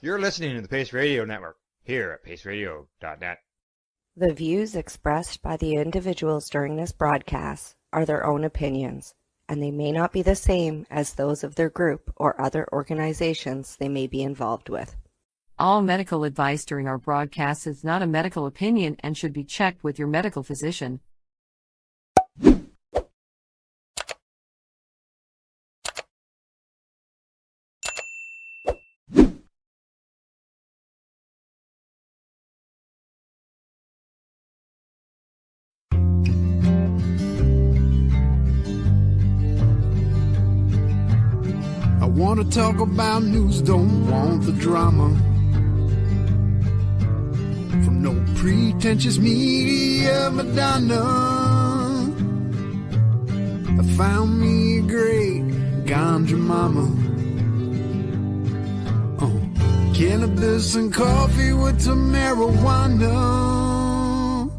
You're listening to the Pace Radio Network here at paceradio.net. The views expressed by the individuals during this broadcast are their own opinions, and they may not be the same as those of their group or other organizations they may be involved with. All medical advice during our broadcast is not a medical opinion and should be checked with your medical physician. Wanna talk about news, don't want the drama. From no pretentious media Madonna. I found me a great ganja mama. Cannabis and coffee with Tamarijuana.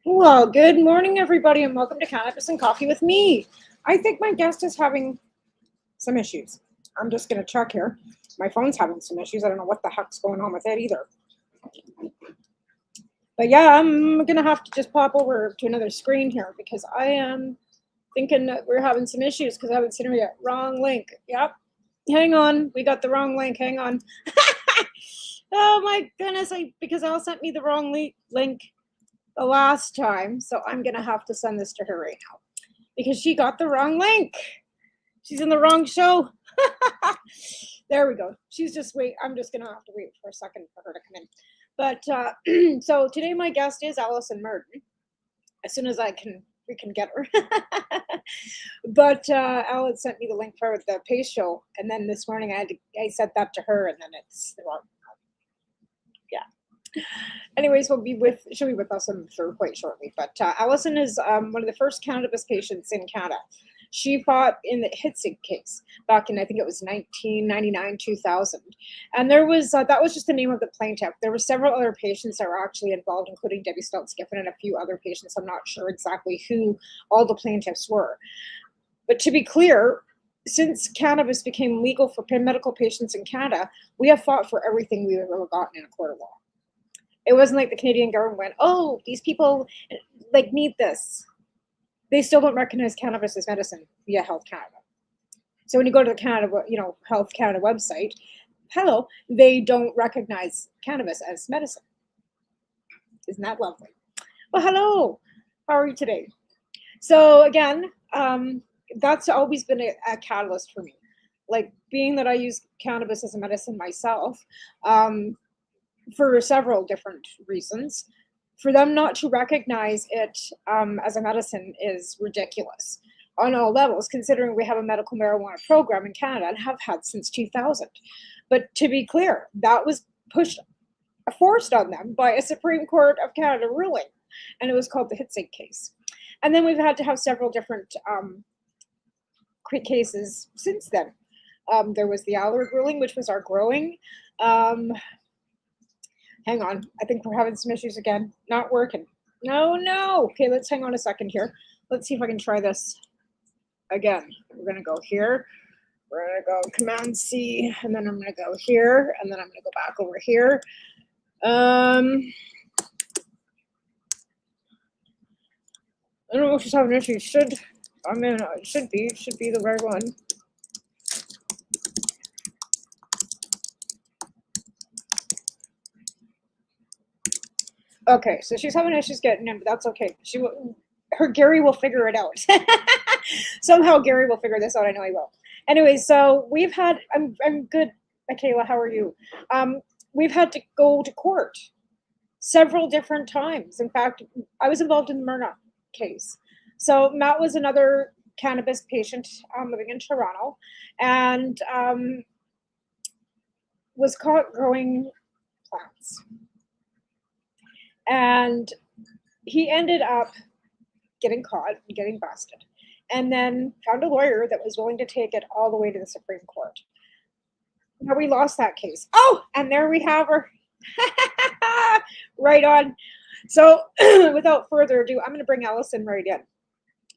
Well, good morning, everybody, and welcome to Cannabis and Coffee with me. I think my guest is having some issues. I'm just going to check here. My phone's having some issues. I don't know what the heck's going on with it either. But yeah, I'm going to have to just pop over to another screen here because I am thinking that we're having some issues because I haven't seen her yet. Wrong link. Yep. Hang on. We got the wrong link. Hang on. Oh my goodness. Because Al sent me the wrong link the last time. So I'm going to have to send this to her right now. Because she got the wrong link. She's in the wrong show. There we go. She's just wait. I'm just going to have to wait for a second for her to come in. But so today my guest is Allison Merton. As soon as we can get her. But Alan sent me the link for the Pace show. And then this morning I sent that to her and then it's the wrong. Yeah. Anyways, she'll be with us for quite shortly. But Allison is one of the first cannabis patients in Canada. She fought in the Hitzig case back in, I think it was 1999, 2000. And there was, that was just the name of the plaintiff. There were several other patients that were actually involved, including Debbie Stultz-Giffen and a few other patients. I'm not sure exactly who all the plaintiffs were. But to be clear, since cannabis became legal for medical patients in Canada, we have fought for everything we've ever gotten in a court of law. It wasn't like the Canadian government went, oh, these people need this. They still don't recognize cannabis as medicine via Health Canada. So when you go to the Health Canada website, they don't recognize cannabis as medicine. Isn't that lovely? Well, hello. How are you today? So again, that's always been a catalyst for me. Like being that I use cannabis as a medicine myself, for several different reasons. For them not to recognize it as a medicine is ridiculous on all levels, considering we have a medical marijuana program in Canada and have had since 2000. But to be clear, that was forced on them by a Supreme Court of Canada ruling, and it was called the Hitzig case. And then we've had to have several different cases since then. There was the Allard ruling, which was our growing. Hang on. I think we're having some issues again. Not working. No. Okay, let's hang on a second here. Let's see if I can try this again. We're going to go here. We're going to go Command C, and then I'm going to go here, and then I'm going to go back over here. I don't know if she's having issues. It should be the right one. Okay, so she's having issues getting in, but that's okay. Gary will figure it out. Somehow Gary will figure this out. I know he will. Anyway, so we've had, I'm good. Michaela, how are you? We've had to go to court several different times. In fact, I was involved in the Myrna case. So Matt was another cannabis patient living in Toronto and was caught growing plants. And he ended up getting caught and getting busted, and then found a lawyer that was willing to take it all the way to the Supreme Court. Now we lost that case. Oh, and there we have her. Right on. So without further ado, I'm going to bring Allison right in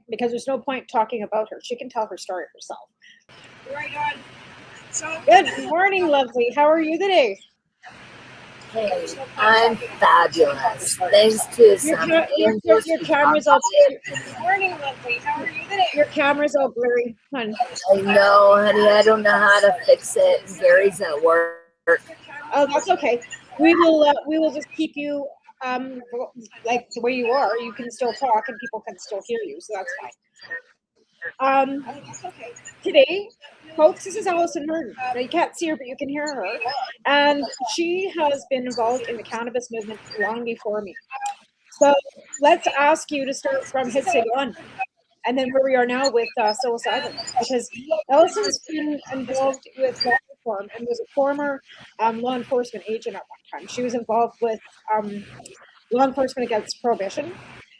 because there's no point talking about her. She can tell her story herself. Right on. Good morning, lovely. How are you today? Hey, I'm fabulous. Thanks to Your some angels your who camera's dropped all by. morning, lovely. How are you today? Your camera's all blurry, hun. I know, honey. I don't know how to fix it. Gary's at work. Oh, that's okay. We will just keep you like the way you are. You can still talk and people can still hear you, so that's fine. Today, folks, this is Allison Martin. Now, you can't see her, but you can hear her. And she has been involved in the cannabis movement long before me. So let's ask you to start from hit city one, and then where we are now with psilocybin, because Allison's been involved with law reform and was a former law enforcement agent at one time. She was involved with law enforcement against prohibition.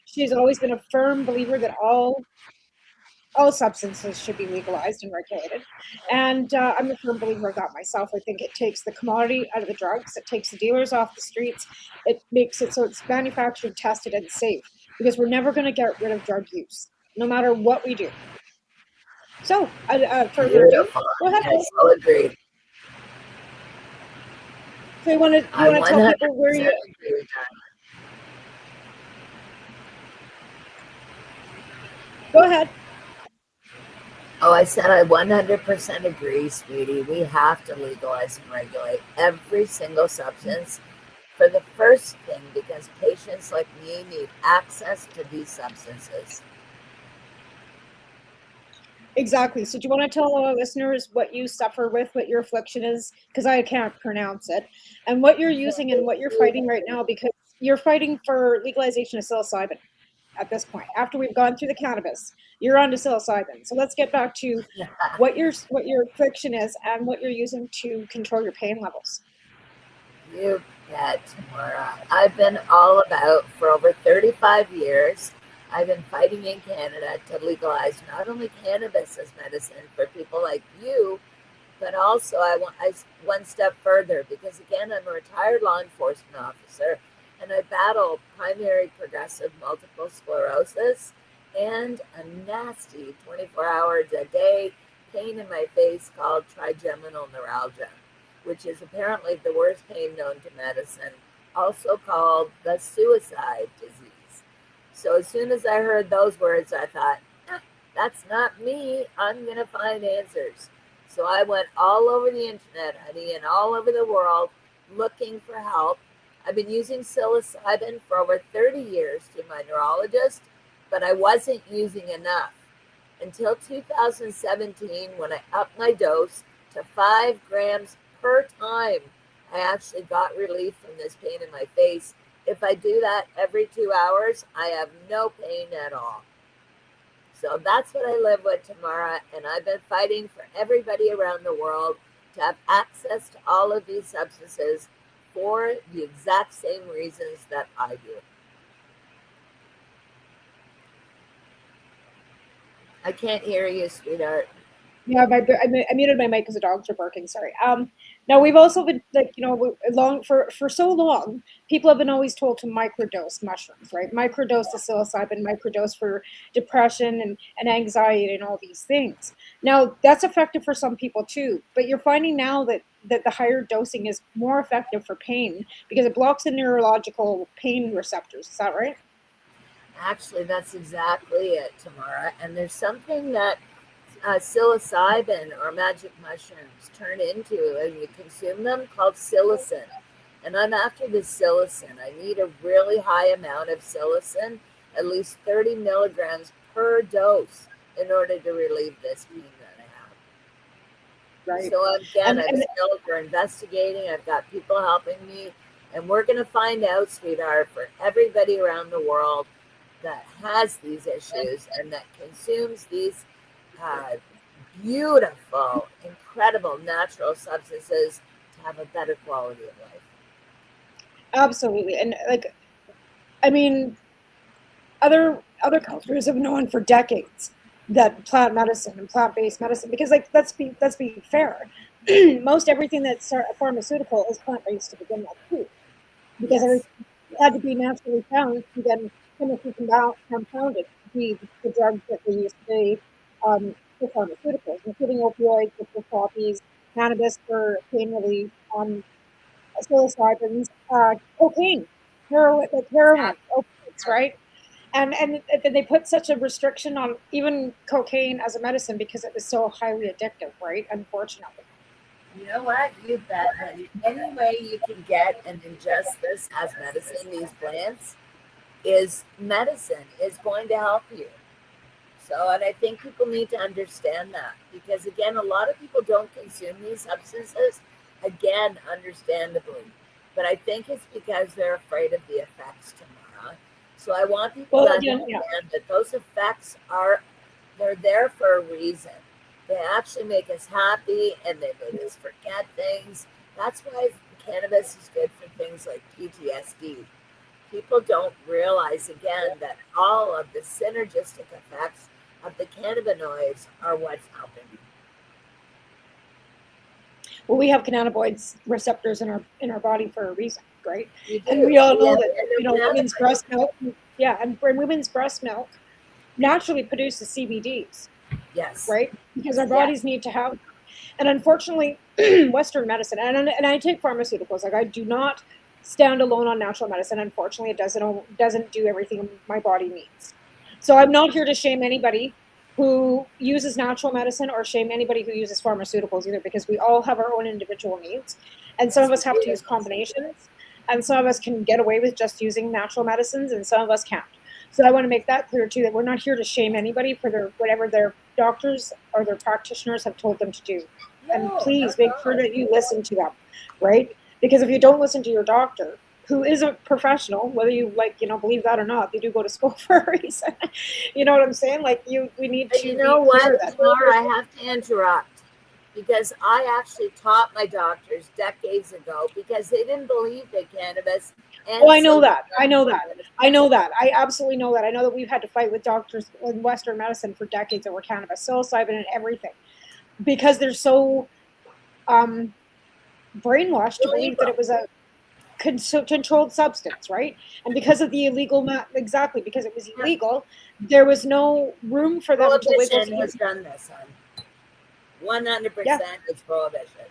She's always been a firm believer that all substances should be legalized and regulated. And I'm a firm believer of that myself. I think it takes the commodity out of the drugs, it takes the dealers off the streets, it makes it so it's manufactured, tested, and safe, because we're never going to get rid of drug use, no matter what we do. So, further ado, go ahead. I so agree. So you want to tell people where you... Go ahead. Oh, I said I 100% agree, sweetie. We have to legalize and regulate every single substance for the first thing, because patients like me need access to these substances. Exactly. So do you want to tell our listeners what you suffer with, what your affliction is? Because I can't pronounce it. And what you're using and what you're fighting right now, because you're fighting for legalization of psilocybin at this point. After we've gone through the cannabis, you're on to psilocybin. So let's get back to what your affliction is and what you're using to control your pain levels. You bet, Tamara. I've been all about, for over 35 years, I've been fighting in Canada to legalize not only cannabis as medicine for people like you, but also I one step further, because again, I'm a retired law enforcement officer and I battle primary progressive multiple sclerosis and a nasty 24 hours a day pain in my face called trigeminal neuralgia, which is apparently the worst pain known to medicine, also called the suicide disease. So as soon as I heard those words, I thought, that's not me. I'm going to find answers. So I went all over the internet, honey, and all over the world looking for help. I've been using psilocybin for over 30 years through my neurologist, but I wasn't using enough until 2017, when I upped my dose to 5 grams per time. I actually got relief from this pain in my face. If I do that every 2 hours, I have no pain at all. So that's what I live with, Tamara, and I've been fighting for everybody around the world to have access to all of these substances for the exact same reasons that I do. I can't hear you, sweetheart. Yeah, I muted my mic because the dogs are barking. Sorry. Now we've also been for so long, people have been always told to microdose mushrooms, right? Microdose the psilocybin, microdose for depression and anxiety and all these things. Now that's effective for some people too, but you're finding now that the higher dosing is more effective for pain because it blocks the neurological pain receptors. Is that right? Actually, that's exactly it, Tamara. And there's something that psilocybin or magic mushrooms turn into when you consume them called psilocin. And I'm after this psilocin. I need a really high amount of psilocin, at least 30 milligrams per dose, in order to relieve this pain that I have. Right. So again, we're investigating. I've got people helping me, and we're going to find out, sweetheart, for everybody around the world that has these issues and that consumes these beautiful, incredible natural substances to have a better quality of life. Absolutely. And other cultures have known for decades that plant medicine and plant-based medicine, because let's be fair, most everything that's a pharmaceutical is plant-based to begin with too, because everything had to be naturally found and then chemically compounded to be the drugs that we use today for pharmaceuticals, including opioids, which are poppies, cannabis for pain relief, psilocybins, cocaine, heroin, like heroin, opiates, right? And then they put such a restriction on even cocaine as a medicine because it was so highly addictive, right? Unfortunately. You know what? You bet, honey. Any way you can get and ingest this as medicine, these plants, is medicine, is going to help you. So, and I think people need to understand that because, again, a lot of people don't consume these substances, again, understandably. But I think it's because they're afraid of the effects, Tamara. So I want people to understand that those effects they're there for a reason. They actually make us happy and they make us forget things. That's why cannabis is good for things like PTSD. People don't realize, again, that all of the synergistic effects of the cannabinoids are what's helping. Well, we have cannabinoids receptors in our body for a reason, right? And we all know that women's breast milk, and women's breast milk naturally produces CBDs. Yes. Right? Because our bodies need to have. And unfortunately, Western medicine, and I take pharmaceuticals. Like, I do not stand alone on natural medicine. Unfortunately, it doesn't do everything my body needs. So I'm not here to shame anybody who uses natural medicine or shame anybody who uses pharmaceuticals either, because we all have our own individual needs. And some of us have to use combinations, and some of us can get away with just using natural medicines, and some of us can't. So I want to make that clear too, that we're not here to shame anybody for whatever their doctors or their practitioners have told them to do. And please make sure that you listen to them, right? Because if you don't listen to your doctor, who is a professional, whether you believe that or not, they do go to school for a reason. You know what I'm saying? Like, we need to. You know what, Laura, I have to interrupt because I actually taught my doctors decades ago because they didn't believe that cannabis. Oh, I know that. I absolutely know that. I know that we've had to fight with doctors in Western medicine for decades over cannabis, psilocybin, and everything, because they're so brainwashed to believe that it was a controlled substance, right? And because of the illegal, because it was illegal, there was no room for them to wiggle. Prohibition has done this, hon. 100% it's prohibition.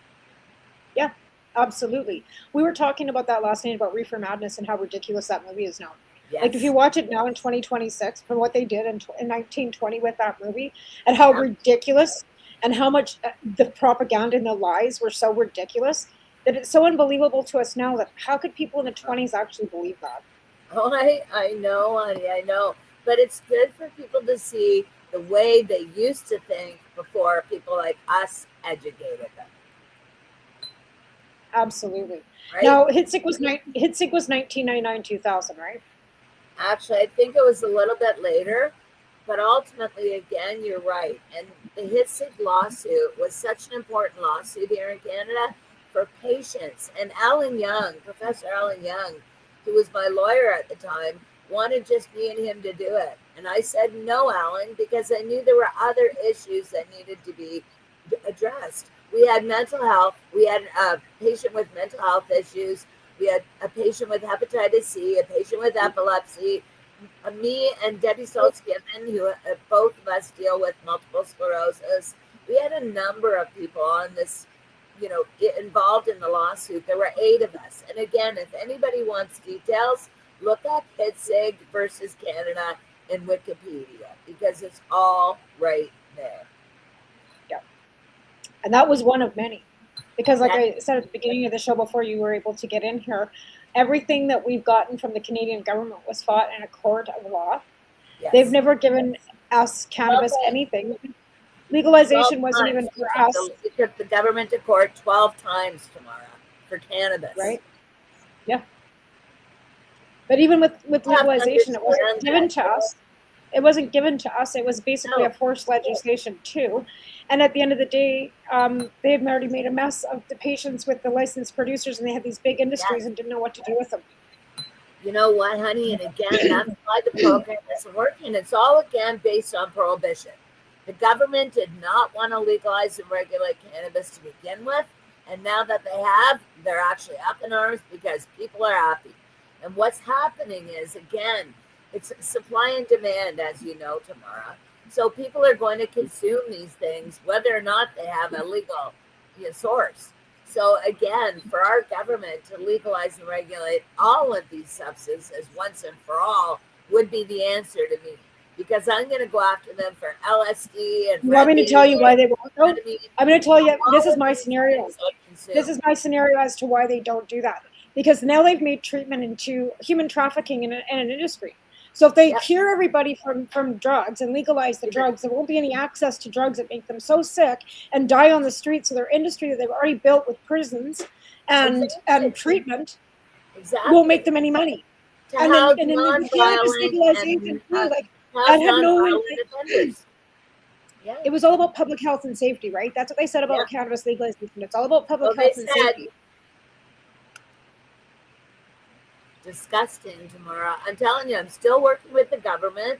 Yeah. Absolutely. We were talking about that last night about Reefer Madness and how ridiculous that movie is now. Yes. Like, if you watch it now in 2026 from what they did in 1920 with that movie, and how ridiculous and how much the propaganda and the lies were so ridiculous, that it's so unbelievable to us now that how could people in the 20s actually believe that? Oh, I know, honey, I know. But it's good for people to see the way they used to think before people like us educated them. Absolutely. Right? Now, HitSig was 1999-2000, right? Actually, I think it was a little bit later, but ultimately, again, you're right. And the HitSig lawsuit was such an important lawsuit here in Canada for patients. And Professor Alan Young, who was my lawyer at the time, wanted just me and him to do it. And I said, no, Alan, because I knew there were other issues that needed to be addressed. We had mental health. We had a patient with mental health issues. We had a patient with hepatitis C, a patient with epilepsy. Me and Debbie Saltzgiven, who both of us deal with multiple sclerosis. We had a number of people on this, involved in the lawsuit. There were 8 of us. And again, if anybody wants details, look up HitSig versus Canada in Wikipedia, because it's all right there. And that was one of many, because like I said at the beginning of the show before you were able to get in here, everything that we've gotten from the Canadian government was fought in a court of law. Yes. They've never given us cannabis anything. Legalization wasn't even for us. We took the government to court 12 times, Tamara, for cannabis. Right? Yeah. But even with legalization, it wasn't given to us. It wasn't given to us. It was basically a forced legislation too. And at the end of the day, they had already made a mess of the patients with the licensed producers, and they had these big industries and didn't know what to do with them. You know what, honey? And again, that's why the program isn't working. It's all, again, based on prohibition. The government did not want to legalize and regulate cannabis to begin with. And now that they have, they're actually up in arms because people are happy. And what's happening is, again, it's supply and demand, as you know, Tamara. So people are going to consume these things, whether or not they have a legal source. So again, for our government to legalize and regulate all of these substances once and for all would be the answer to me, because I'm going to go after them for LSD and. You want me to tell you why they won't? No, I'm going to tell you. This is my scenario. This is my scenario as to why they don't do that. Because now they've made treatment into human trafficking in an industry. So if they cure everybody from drugs and legalize the drugs, there won't be any access to drugs that make them so sick and die on the streets. So their industry that they've already built with prisons and treatment won't make them any money. And then the cannabis legalization, I have no. It was all about public health and safety, right? That's what they said about cannabis legalization. It's all about public health and safety. Disgusting, Tamara. I'm telling you, I'm still working with the government.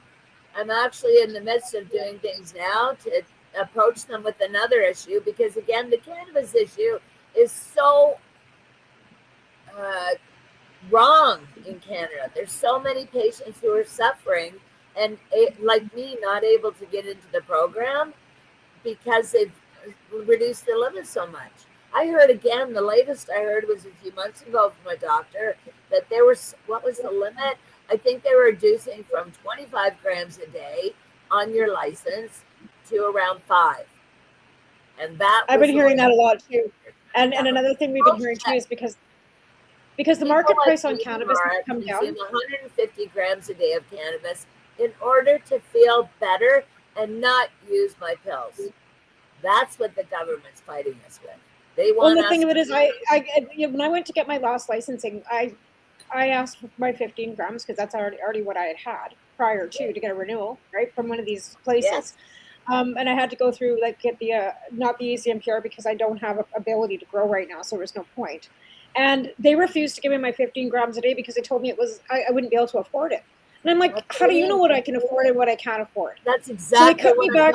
I'm actually in the midst of doing things now to approach them with another issue, because again, the cannabis issue is so wrong in Canada. There's so many patients who are suffering and like me, not able to get into the program because they've reduced the limit so much. I heard again, the latest I heard was a few months ago from a doctor that there was, what was the limit? I think they were reducing from 25 grams a day on your license to around 5. And that I've been hearing that a lot too. And another thing we've been hearing too is because the market price on cannabis has come down. 150 grams a day of cannabis in order to feel better and not use my pills. That's what the government's fighting us with. They want. Well, the thing of it is, when I went to get my last licensing, I asked for my 15 grams because that's already what I had prior to get a renewal, right, from one of these places. Yes. And I had to go through get the not the ECMPR because I don't have a ability to grow right now, so there's no point. And they refused to give me my 15 grams a day because they told me it was I wouldn't be able to afford it. And I'm like, how do you know what I can afford and what I can't afford? That's exactly so they cut me back.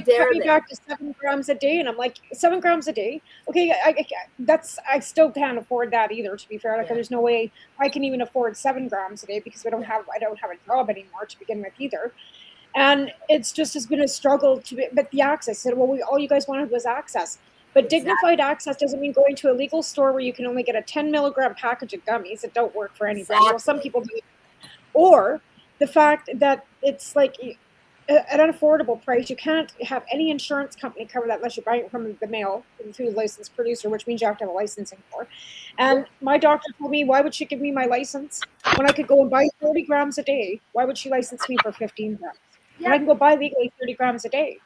They cut me back to 7 grams a day, and I'm like, 7 grams a day? Okay, I still can't afford that either. To be fair, there's no way I can even afford 7 grams a day because I don't have a job anymore to begin with either. And it's just has been a struggle but the access. Said, well, all you guys wanted was access. But dignified access doesn't mean going to a legal store where you can only get a 10 milligram package of gummies that don't work for anybody. Well, some people do. Or the fact that it's like at an unaffordable price, you can't have any insurance company cover that unless you're buying it from the mail through the licensed producer, which means you have to have a licensing for. And my doctor told me, why would she give me my license when I could go and buy 30 grams a day? Why would she license me for 15 grams? When I can go buy legally 30 grams a day.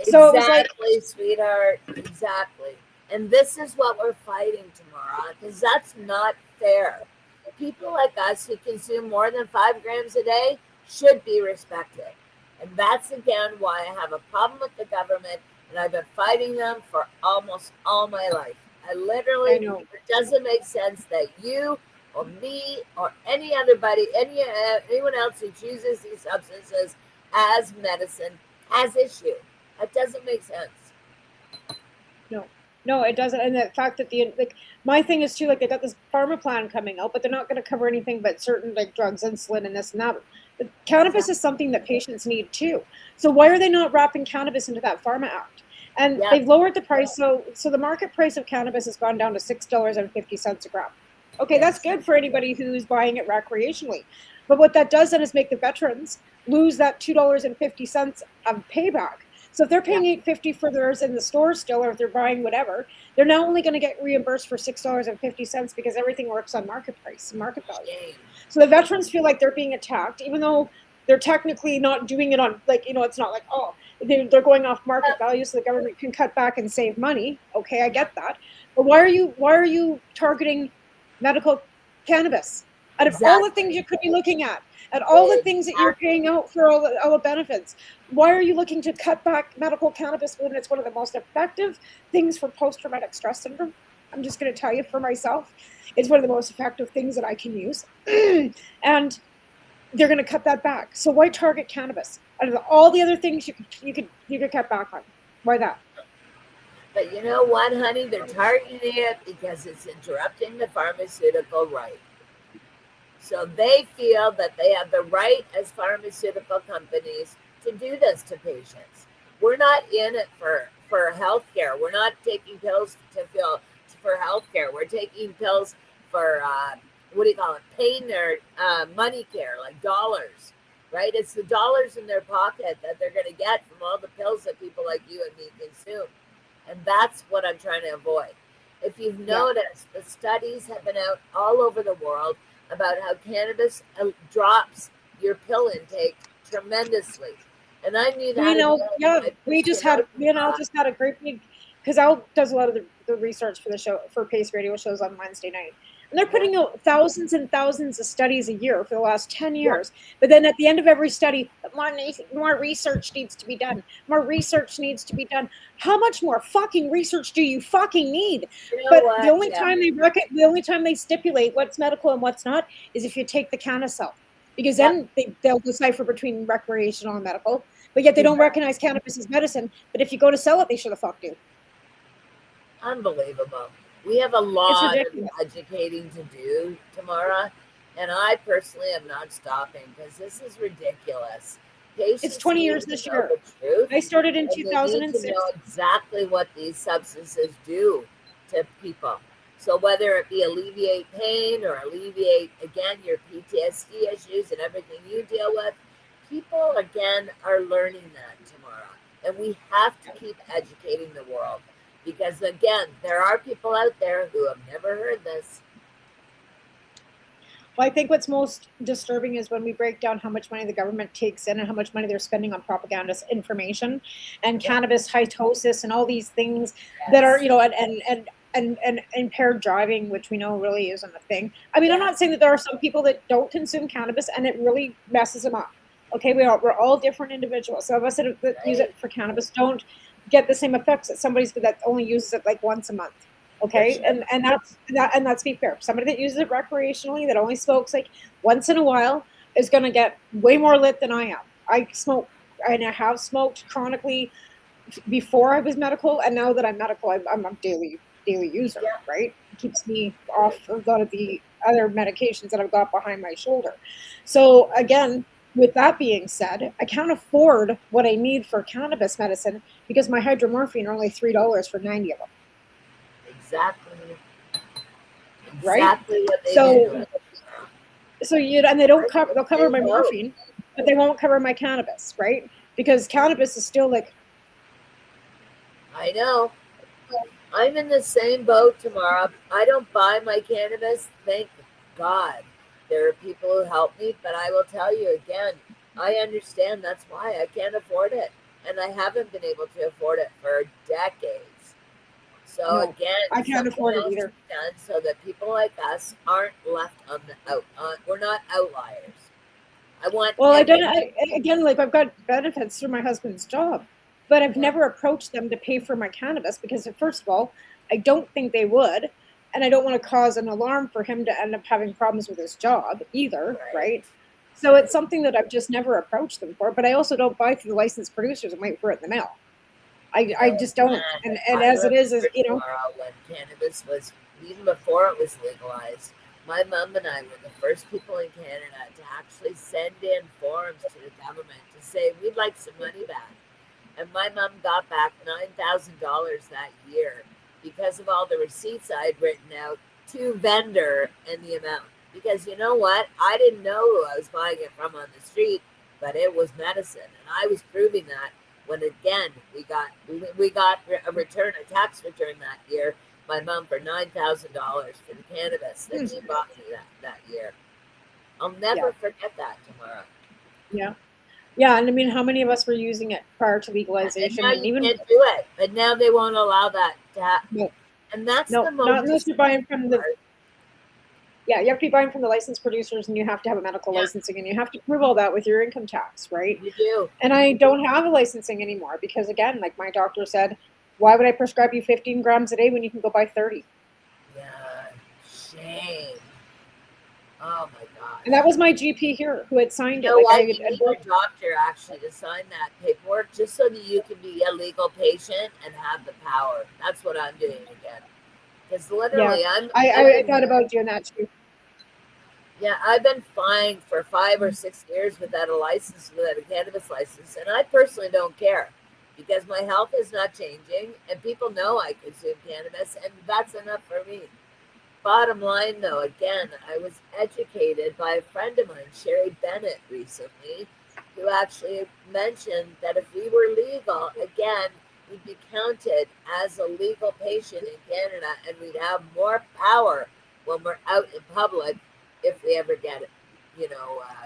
So exactly, sweetheart. Exactly. And this is what we're fighting tomorrow, because that's not fair. People like us who consume more than 5 grams a day should be respected. And that's, again, why I have a problem with the government, and I've been fighting them for almost all my life. It doesn't make sense that you or me or anyone else who chooses these substances as medicine has issue. That doesn't make sense. No, it doesn't. And the fact that my thing is too, they got this pharma plan coming out, but they're not going to cover anything but certain drugs, insulin, and this and that. But cannabis is something that patients need too. So why are they not wrapping cannabis into that pharma act? And they've lowered the price. So the market price of cannabis has gone down to $6.50 a gram. Okay, that's good for anybody who's buying it recreationally. But what that does then is make the veterans lose that $2.50 of payback. So if they're paying $8.50 for theirs in the store still, or if they're buying whatever, they're now only going to get reimbursed for $6.50 because everything works on market price and market value. So the veterans feel like they're being attacked, even though they're technically not doing it on, it's not like, they're going off market value so the government can cut back and save money. Okay, I get that. But why are you targeting medical cannabis? Out of all the things you could be looking at all the things that you're paying out for all the benefits, why are you looking to cut back medical cannabis when it's one of the most effective things for post-traumatic stress syndrome? I'm just going to tell you for myself, it's one of the most effective things that I can use. And they're going to cut that back. So why target cannabis? Out of all the other things you could cut back on, why that? But you know what, honey? They're targeting it because it's interrupting the pharmaceutical right. So they feel that they have the right as pharmaceutical companies to do this to patients. We're not in it for for healthcare. We're not taking pills for healthcare. We're taking pills for pain or money care, like dollars, right? It's the dollars in their pocket that they're going to get from all the pills that people like you and me consume. And that's what I'm trying to avoid. If you've noticed, the studies have been out all over the world about how cannabis drops your pill intake tremendously. And I knew that. We just had a great meeting because Al does a lot of the research for the show, for Pace Radio shows on Wednesday night. And they're putting out thousands and thousands of studies a year for the last 10 years. Yeah. But then at the end of every study, more research needs to be done. More research needs to be done. How much more fucking research do you fucking need? The only time they stipulate what's medical and what's not is if you take the cannabis, because then they'll decipher between recreational and medical. But yet they don't recognize cannabis as medicine. But if you go to sell it, they should have fucked you. Unbelievable. We have a lot of educating to do, Tamara, and I personally am not stopping because this is ridiculous. Patients it's 20 years this year. I started in 2006. They need to know exactly what these substances do to people. So whether it be alleviate pain or alleviate, again, your PTSD issues and everything you deal with, people, again, are learning that, Tamara. And we have to keep educating the world. Because, again, there are people out there who have never heard this. Well, I think what's most disturbing is when we break down how much money the government takes in and how much money they're spending on propaganda information and cannabis hitosis and all these things that are, and impaired driving, which we know really isn't a thing. I mean, I'm not saying that there are some people that don't consume cannabis and it really messes them up. Okay, we're all different individuals. Some of us that use it for cannabis don't get the same effects that somebody that only uses it like once a month. Okay, sure. and that's be fair. Somebody that uses it recreationally, that only smokes like once in a while, is going to get way more lit than I am. I smoke, and I have smoked chronically before I was medical, and now that I'm medical, I'm a daily user. Right, it keeps me off of a lot of the other medications that I've got behind my shoulder. So again, with that being said, I can't afford what I need for cannabis medicine because my hydromorphine are only $3 for 90 of them. Exactly. Right? Exactly what they do. So and they'll cover my morphine, but they won't cover my cannabis, right? Because cannabis is still like. I know. I'm in the same boat, Tamara. I don't buy my cannabis, thank God. There are people who help me, but I will tell you again, I understand that's why I can't afford it. And I haven't been able to afford it for decades. So again, I can't afford it either. Done so that people like us aren't left on the out. We're not outliers. I've got benefits through my husband's job, but I've never approached them to pay for my cannabis because, first of all, I don't think they would. And I don't want to cause an alarm for him to end up having problems with his job either, right? So it's something that I've just never approached them for. But I also don't buy through the licensed producers and wait for it in the mail. I just don't. And as it is, when cannabis was, even before it was legalized, my mom and I were the first people in Canada to actually send in forms to the government to say we'd like some money back. And my mom got back $9,000 that year, because of all the receipts I'd written out to vendor and the amount. Because you know what? I didn't know who I was buying it from on the street, but it was medicine. And I was proving that when, again, we got a tax return that year, my mom for $9,000 for the cannabis that she bought me that year. I'll never forget that, Tamara. Yeah. Yeah, and I mean, how many of us were using it prior to legalization? And you can't do it, but now they won't allow that to happen. No. And that's the most. Not unless you're buying from the. Yeah, you have to be buying from the licensed producers, and you have to have a medical licensing, and you have to prove all that with your income tax, right? You do. And I don't have a licensing anymore because, again, like my doctor said, why would I prescribe you 15 grams a day when you can go buy 30? Yeah, shame. Oh my God. And that was my GP here who had signed it. You need your doctor actually to sign that paperwork just so that you can be a legal patient and have the power. That's what I'm doing again. Because literally, I thought about doing that too. Yeah, I've been fined for 5 or 6 years without a license, without a cannabis license, and I personally don't care. because my health is not changing and people know I consume cannabis, and that's enough for me. Bottom line, though, again, I was educated by a friend of mine, Sherry Bennett, recently, who actually mentioned that if we were legal, again, we'd be counted as a legal patient in Canada, and we'd have more power when we're out in public if we ever get it.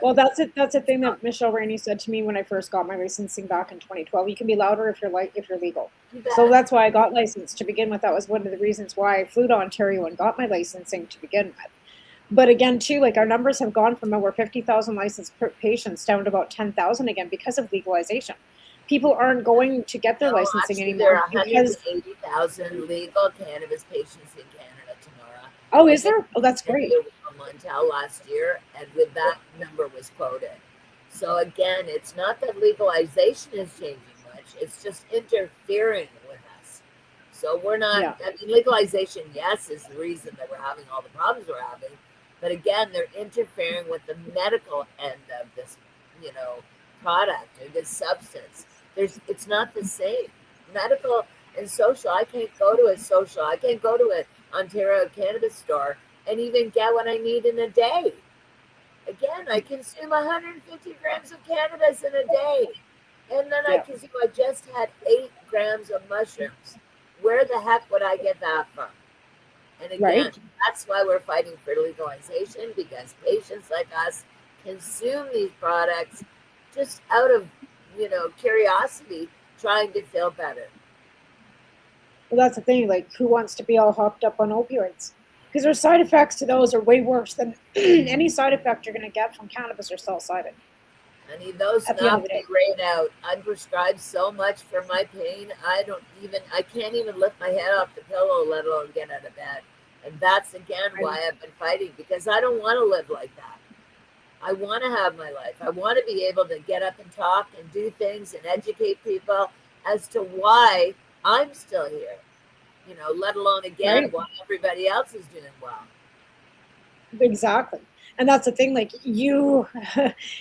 Well, that's it. That's a thing that Michelle Rainey said to me when I first got my licensing back in 2012. You can be louder if you're legal. So that's why I got licensed to begin with. That was one of the reasons why I flew to Ontario and got my licensing to begin with. But again, too, like our numbers have gone from over 50,000 licensed patients down to about 10,000 again because of legalization. People aren't going to get their licensing anymore. There are 180,000 legal cannabis patients in Canada, Tamara. Oh, is there? Oh, that's great. Montel last year, and with that number was quoted. So again, it's not that legalization is changing much; it's just interfering with us. So we're not. Yeah. I mean, legalization, yes, is the reason that we're having all the problems we're having. But again, they're interfering with the medical end of this, product or this substance. It's not the same. Medical and social. I can't go to a social. I can't go to an Ontario cannabis store and even get what I need in a day. Again, I consume 150 grams of cannabis in a day. And then I just had 8 grams of mushrooms. Where the heck would I get that from? And again, that's why we're fighting for legalization, because patients like us consume these products just out of, curiosity, trying to feel better. Well, that's the thing. Like, who wants to be all hopped up on opioids? Because their side effects to those are way worse than any side effect you're going to get from cannabis or psilocybin. I need those knock me right out. I'm prescribed so much for my pain. I can't even lift my head off the pillow, let alone get out of bed. And that's, again, why I've been fighting, because I don't want to live like that. I want to have my life. I want to be able to get up and talk and do things and educate people as to why I'm still here. Let alone, again, why everybody else is doing well. Exactly. And that's the thing, like you've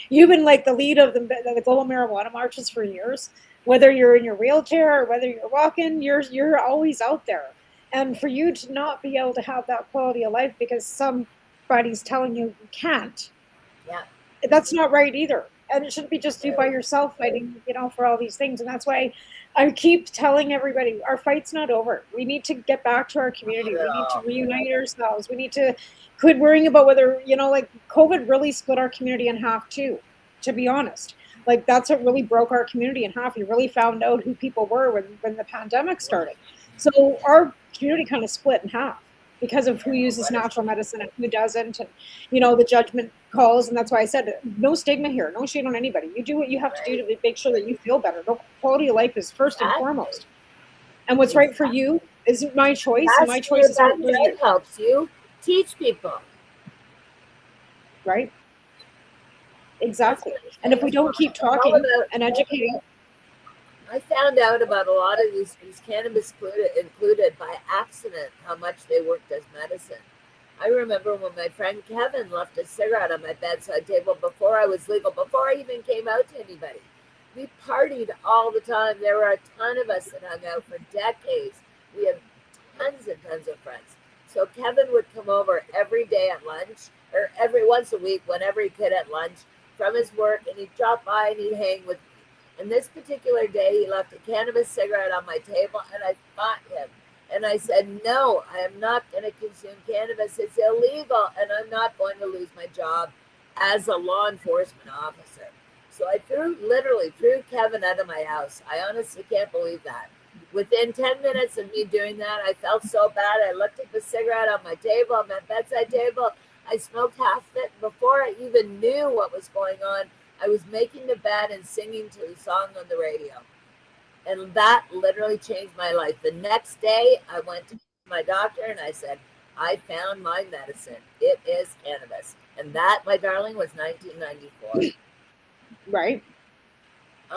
been like the lead of the global marijuana marches for years. Whether you're in your wheelchair or whether you're walking, you're always out there. And for you to not be able to have that quality of life because somebody's telling you can't, that's not right either. And it shouldn't be just you by yourself fighting, for all these things. And that's why I keep telling everybody, our fight's not over. We need to get back to our community. We need to reunite ourselves. We need to quit worrying about whether, like COVID really split our community in half too, to be honest. Like that's what really broke our community in half. We really found out who people were when the pandemic started. So our community kind of split in half because of who uses natural medicine and who doesn't, and the judgment calls. And that's why I said no stigma here, no shade on anybody. You do what you have to do to make sure that you feel better. No, quality of life is first and foremost, and what's right for you is my choice, and my choice is what helps you teach people, right? Exactly. And if we don't keep talking and educating, I found out about a lot of these cannabis included by accident, how much they worked as medicine. I remember when my friend Kevin left a cigarette on my bedside table before I was legal, before I even came out to anybody. We partied all the time. There were a ton of us that hung out for decades. We had tons and tons of friends. So Kevin would come over every day at lunch, or every once a week, whenever he could at lunch from his work, and he'd drop by and he'd hang with me. And this particular day, he left a cannabis cigarette on my table, and I fought him. And I said, no, I am not going to consume cannabis. It's illegal, and I'm not going to lose my job as a law enforcement officer. So I literally threw Kevin out of my house. I honestly can't believe that. Within 10 minutes of me doing that, I felt so bad. I looked at the cigarette on my table, on my bedside table. I smoked half of it. Before I even knew what was going on, I was making the bed and singing to the song on the radio. And that literally changed my life. The next day, I went to my doctor and I said, I found my medicine. It is cannabis. And that, my darling, was 1994. Right.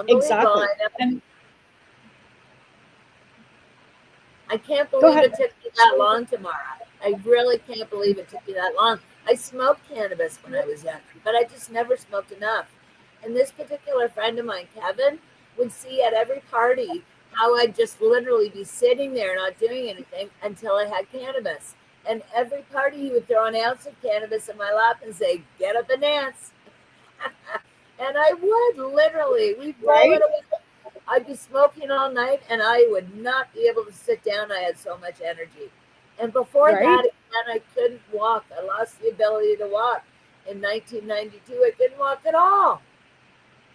Exactly. And I can't believe it took me that long, Tamara. I really can't believe it took me that long. I smoked cannabis when I was young, but I just never smoked enough. And this particular friend of mine, Kevin, would see at every party how I'd just literally be sitting there not doing anything until I had cannabis. And every party he would throw an ounce of cannabis in my lap and say, get up and dance. And I would literally, we'd roll it away. I'd be smoking all night and I would not be able to sit down. I had so much energy. And before that, again, I couldn't walk. I lost the ability to walk. In 1992, I couldn't walk at all.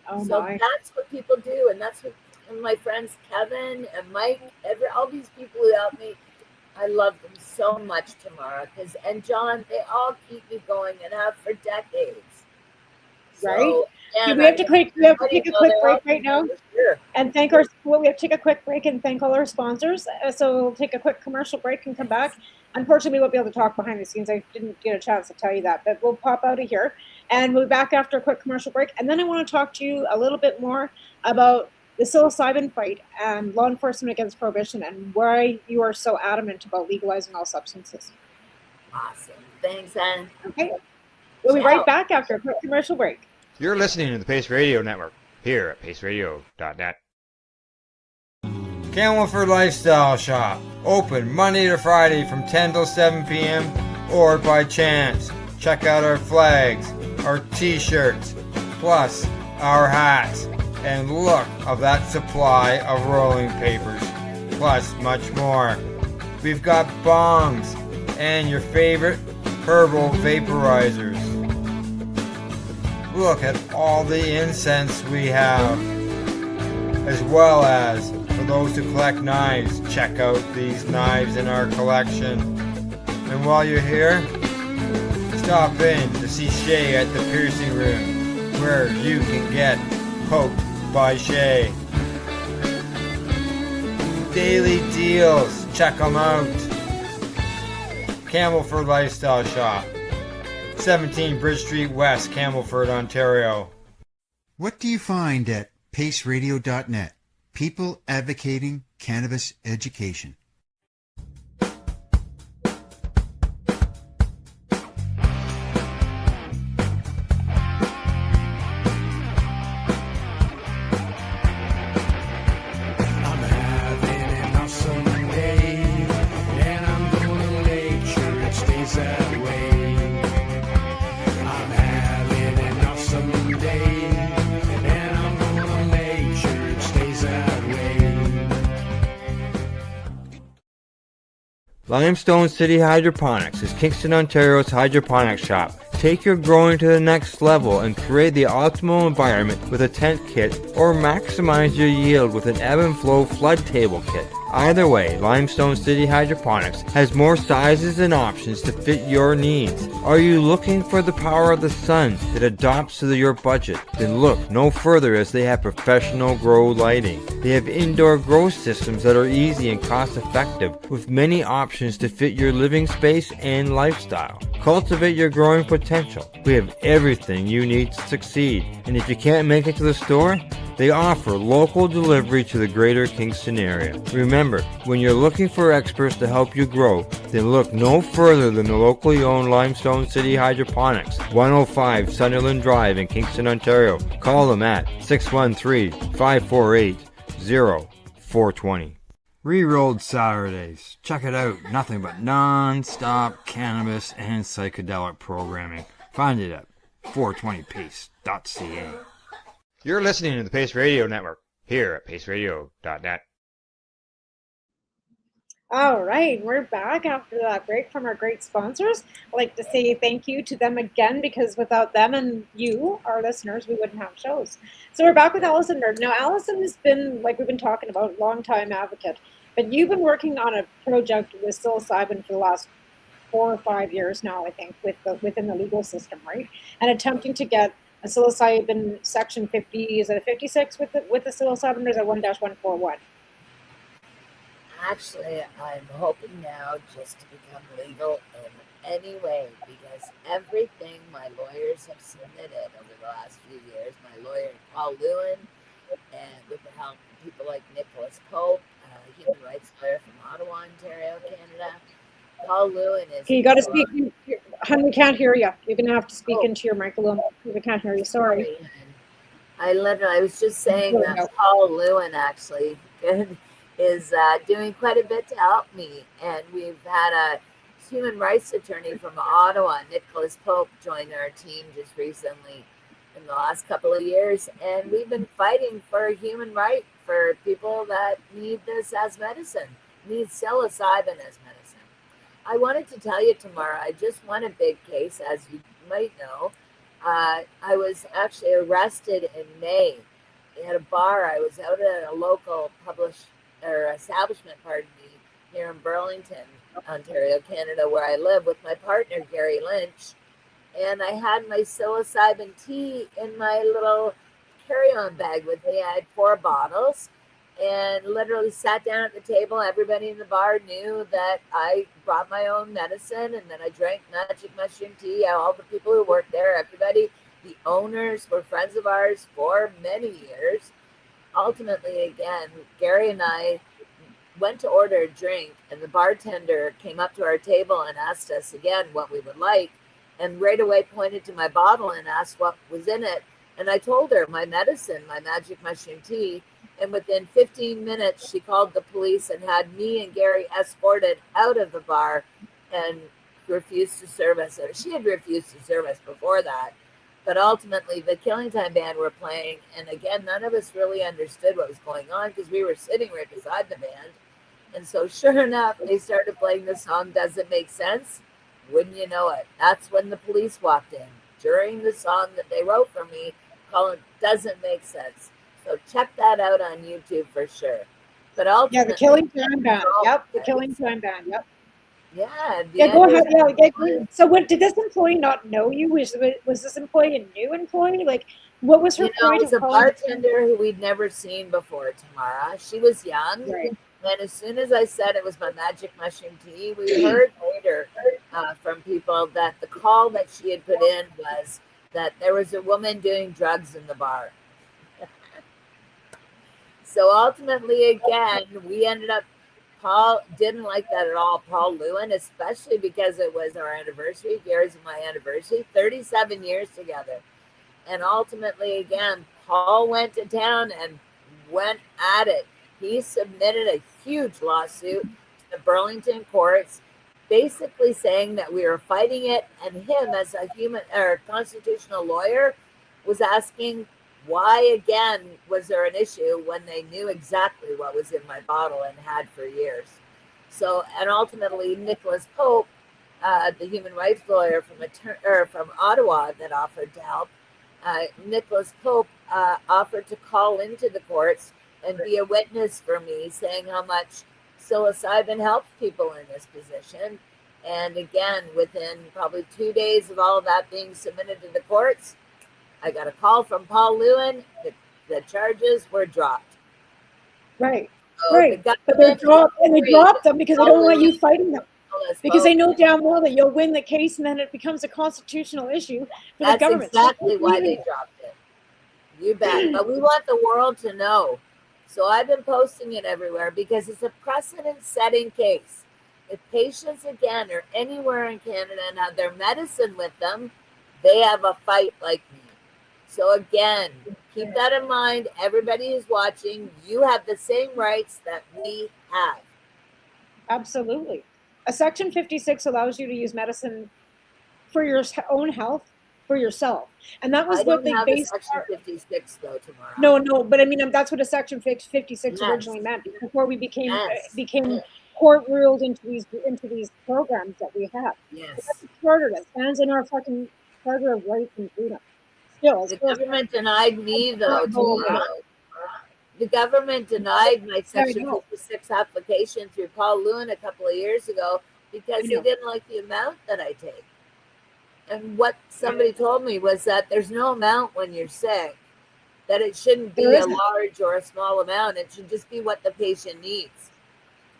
Oh so my. that's what people do. And that's what my friends Kevin and Mike, all these people who helped me, I love them so much, Tamara. And John, they all keep me going and have for decades. Right? So, we have to take a quick break right now and thank we have to take a quick break and thank all our sponsors. So we'll take a quick commercial break and come back. Unfortunately, we won't be able to talk behind the scenes. I didn't get a chance to tell you that, but we'll pop out of here and we'll be back after a quick commercial break. And then I want to talk to you a little bit more about the psilocybin fight and law enforcement against prohibition and why you are so adamant about legalizing all substances. Awesome. Thanks, Anne. Okay. We'll be right back after a quick commercial break. You're listening to the Pace Radio Network here at paceradio.net. Campbellford Lifestyle Shop, open Monday to Friday from 10 till 7 p.m. or by chance. Check out our flags, our t-shirts, plus our hats, and look of that supply of rolling papers, plus much more. We've got bongs and your favorite herbal vaporizers. Look at all the incense we have, as well as for those who collect knives, check out these knives in our collection. And while you're here, stop in to see Shay at the piercing room, where you can get poked by Shay. Daily deals, check them out. Campbellford Lifestyle Shop, 17 Bridge Street West, Campbellford, Ontario. What do you find at paceradio.net? People advocating cannabis education. Limestone City Hydroponics is Kingston, Ontario's hydroponics shop. Take your growing to the next level and create the optimal environment with a tent kit, or maximize your yield with an ebb and flow flood table kit. Either way, Limestone City Hydroponics has more sizes and options to fit your needs. Are you looking for the power of the sun that adapts to your budget? Then look no further, as they have professional grow lighting. They have indoor grow systems that are easy and cost effective, with many options to fit your living space and lifestyle. Cultivate your growing potential. We have everything you need to succeed. And if you can't make it to the store, they offer local delivery to the greater Kingston area. Remember, when you're looking for experts to help you grow, then look no further than the locally owned Limestone City Hydroponics, 105 Sunderland Drive in Kingston, Ontario. Call them at 613-548-0420. Re-rolled Saturdays. Check it out. Nothing but non-stop cannabis and psychedelic programming. Find it at 420pace.ca. You're listening to the Pace Radio Network here at paceradio.net. All right, we're back after that break from our great sponsors. I'd like to say thank you to them again, because without them and you, our listeners, we wouldn't have shows. So we're back with Allison Nerd. Now, Allison has been, like we've been talking about, a long-time advocate, but you've been working on a project with psilocybin for the last 4 or 5 years now, I think, within the legal system, right? And attempting to get a psilocybin section 50, is it a 56 with the psilocybin, or is it 1-141? Actually, I'm hoping now just to become legal in any way, because everything my lawyers have submitted over the last few years, my lawyer Paul Lewin, and with the help of people like Nicholas Pope, human rights lawyer from Ottawa, Ontario, Canada. Paul Lewin is... Okay, you got to speak, hon, we can't hear you. You're going to have to speak into your mic a little. We can't hear you, sorry. I was just saying that Paul Lewin actually is doing quite a bit to help me. And we've had a human rights attorney from Ottawa, Nicholas Pope, join our team just recently in the last couple of years. And we've been fighting for human right for people that need this as medicine, need psilocybin as medicine. I wanted to tell you, Tamara, I just won a big case, as you might know. I was actually arrested in May at a bar. I was out at a local establishment, pardon me, here in Burlington, Ontario, Canada, where I live with my partner, Gary Lynch. And I had my psilocybin tea in my little carry-on bag with me. I had 4 bottles and literally sat down at the table. Everybody in the bar knew that I brought my own medicine, and then I drank magic mushroom tea. All the people who worked there, everybody, the owners were friends of ours for many years. Ultimately, again, Gary and I went to order a drink, and the bartender came up to our table and asked us again what we would like, and right away pointed to my bottle and asked what was in it. And I told her my medicine, my magic mushroom tea. And within 15 minutes, she called the police and had me and Gary escorted out of the bar and refused to serve us. She had refused to serve us before that. But ultimately, the Killing Time band were playing. And again, none of us really understood what was going on because we were sitting right beside the band. And so sure enough, they started playing the song, Does It Make Sense? Wouldn't you know it? That's when the police walked in during the song that they wrote for me, called Doesn't Make Sense. So check that out on YouTube for sure. But ultimately, the Killing Time band. Yep, the Killing Time band. Yep. Yeah. Go ahead. Yeah. So, what did this employee not know you? Was this employee a new employee? Like, what was her point? It was a bartender who we'd never seen before, Tamara. She was young. Right. And as soon as I said it was my magic mushroom tea, we heard later from people that the call that she had put in was that there was a woman doing drugs in the bar. So ultimately, again, we ended up, Paul didn't like that at all, Paul Lewin, especially because it was our anniversary, Gary's and my anniversary, 37 years together. And ultimately, again, Paul went to town and went at it. He submitted a huge lawsuit to the Burlington courts, basically saying that we were fighting it, and him as a constitutional lawyer was asking, why again was there an issue when they knew exactly what was in my bottle and had for years? So, and ultimately, Nicholas Pope, the human rights lawyer from Ottawa that offered to help, Nicholas Pope offered to call into the courts and be a witness for me, saying how much psilocybin helps people in this position. And again, within probably 2 days of all of that being submitted to the courts, I got a call from Paul Lewin. The charges were dropped. Right. Right. But they dropped them because they don't want you fighting them. Because they know damn well that you'll win the case, and then it becomes a constitutional issue for the government. That's exactly why they dropped it. You bet. But we want the world to know. So I've been posting it everywhere because it's a precedent-setting case. If patients, again, are anywhere in Canada and have their medicine with them, they have a fight like me. So again, keep that in mind. Everybody who's watching, you have the same rights that we have. Absolutely. A Section 56 allows you to use medicine for your own health, for yourself. And that was what they based Section 56 though, Tamara. No, but I mean, that's what a Section 56 originally meant before we became court ruled into these programs that we have. Yes. That's a charter that stands in our fucking Charter of Rights and Freedom. The government denied me, though. The government denied my Section 56 application through Paul Lewin a couple of years ago because they didn't like the amount that I take. And what somebody told me was that there's no amount when you're sick, that it shouldn't be a large or a small amount. It should just be what the patient needs.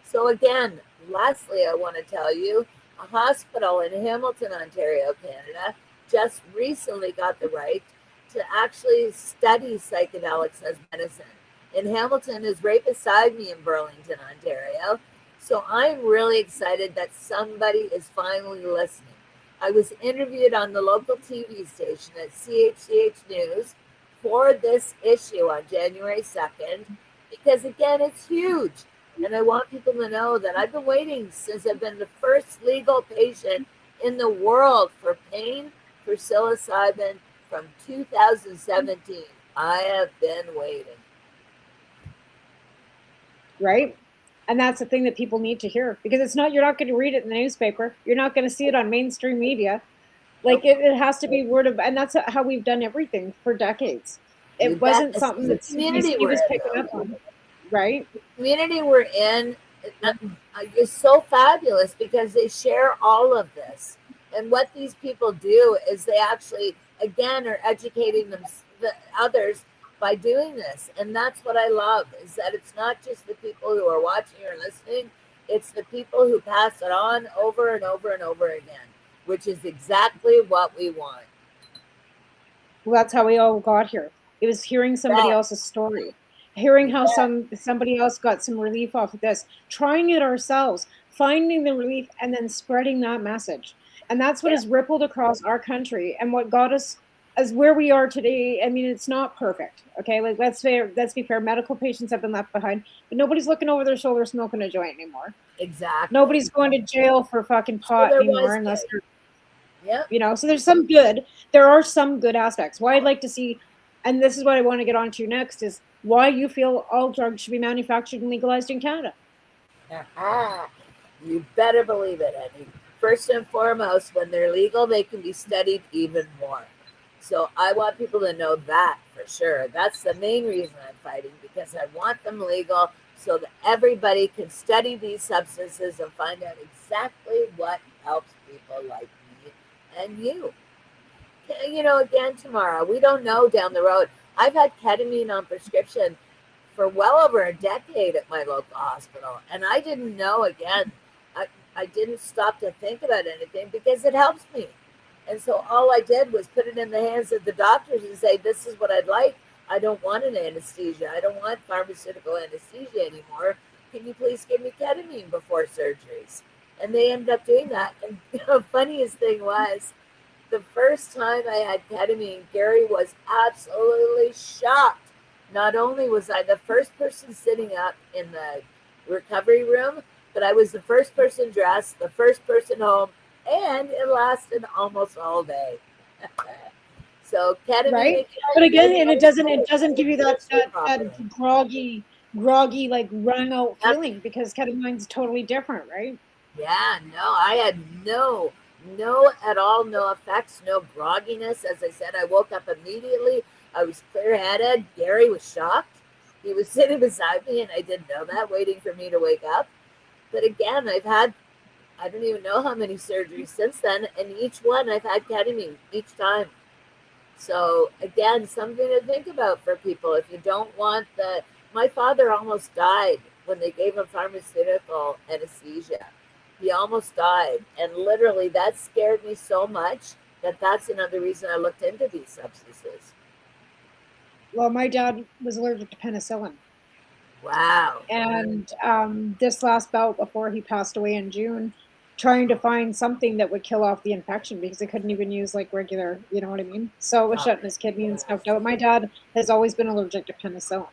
So again, lastly, I want to tell you, a hospital in Hamilton, Ontario, Canada, just recently got the right to actually study psychedelics as medicine. And Hamilton is right beside me in Burlington, Ontario. So I'm really excited that somebody is finally listening. I was interviewed on the local TV station at CHCH News for this issue on January 2nd, because again, it's huge. And I want people to know that I've been waiting since I've been the first legal patient in the world for pain for psilocybin from 2017. I have been waiting. Right? And that's the thing that people need to hear, because you're not going to read it in the newspaper. You're not going to see it on mainstream media. Like it has to be word of, and that's how we've done everything for decades. It wasn't something that community was picking up on, right? The community we're in is so fabulous because they share all of this. And what these people do is they actually, again, are educating the others by doing this. And that's what I love, is that it's not just the people who are watching or listening, it's the people who pass it on over and over and over again, which is exactly what we want. Well, that's how we all got here. It was hearing somebody else's story, hearing how somebody else got some relief off of this, trying it ourselves, finding the relief, and then spreading that message. And that's what has rippled across our country, and what got us as where we are today. I mean, it's not perfect. Okay, like let's be fair. Medical patients have been left behind, but nobody's looking over their shoulder smoking a joint anymore. Exactly. Nobody's going to jail for fucking pot anymore unless they're. Yeah. So there's some good. There are some good aspects. Why I'd like to see, and this is what I want to get onto next, is why you feel all drugs should be manufactured and legalized in Canada. You better believe it, Eddie. First and foremost, when they're legal, they can be studied even more. So I want people to know that for sure. That's the main reason I'm fighting, because I want them legal so that everybody can study these substances and find out exactly what helps people like me and you. You know, again, tomorrow, we don't know down the road. I've had ketamine on prescription for well over a decade at my local hospital, and I didn't know, again, I didn't stop to think about anything because it helps me. And so all I did was put it in the hands of the doctors and say, this is what I'd like. I don't want an anesthesia. I don't want pharmaceutical anesthesia anymore. Can you please give me ketamine before surgeries? And they ended up doing that. And the funniest thing was, the first time I had ketamine, Gary was absolutely shocked. Not only was I the first person sitting up in the recovery room, but I was the first person dressed, the first person home, and it lasted almost all day. So ketamine, right? But again, and it doesn't give you that groggy, like run out feeling, because ketamine's totally different, right? Yeah, no, I had no effects, no grogginess. As I said, I woke up immediately. I was clear-headed. Gary was shocked. He was sitting beside me, and I didn't know that, waiting for me to wake up. But again, I've had, I don't even know how many surgeries since then, and each one I've had ketamine each time. So again, something to think about for people. If you don't want my father almost died when they gave him pharmaceutical anesthesia. He almost died. And literally that scared me so much that's another reason I looked into these substances. Well, my dad was allergic to penicillin. Wow. And this last bout before he passed away in June, trying to find something that would kill off the infection, because they couldn't even use like regular, you know what I mean? So it was shutting his kidney and stuff out. My dad has always been allergic to penicillin.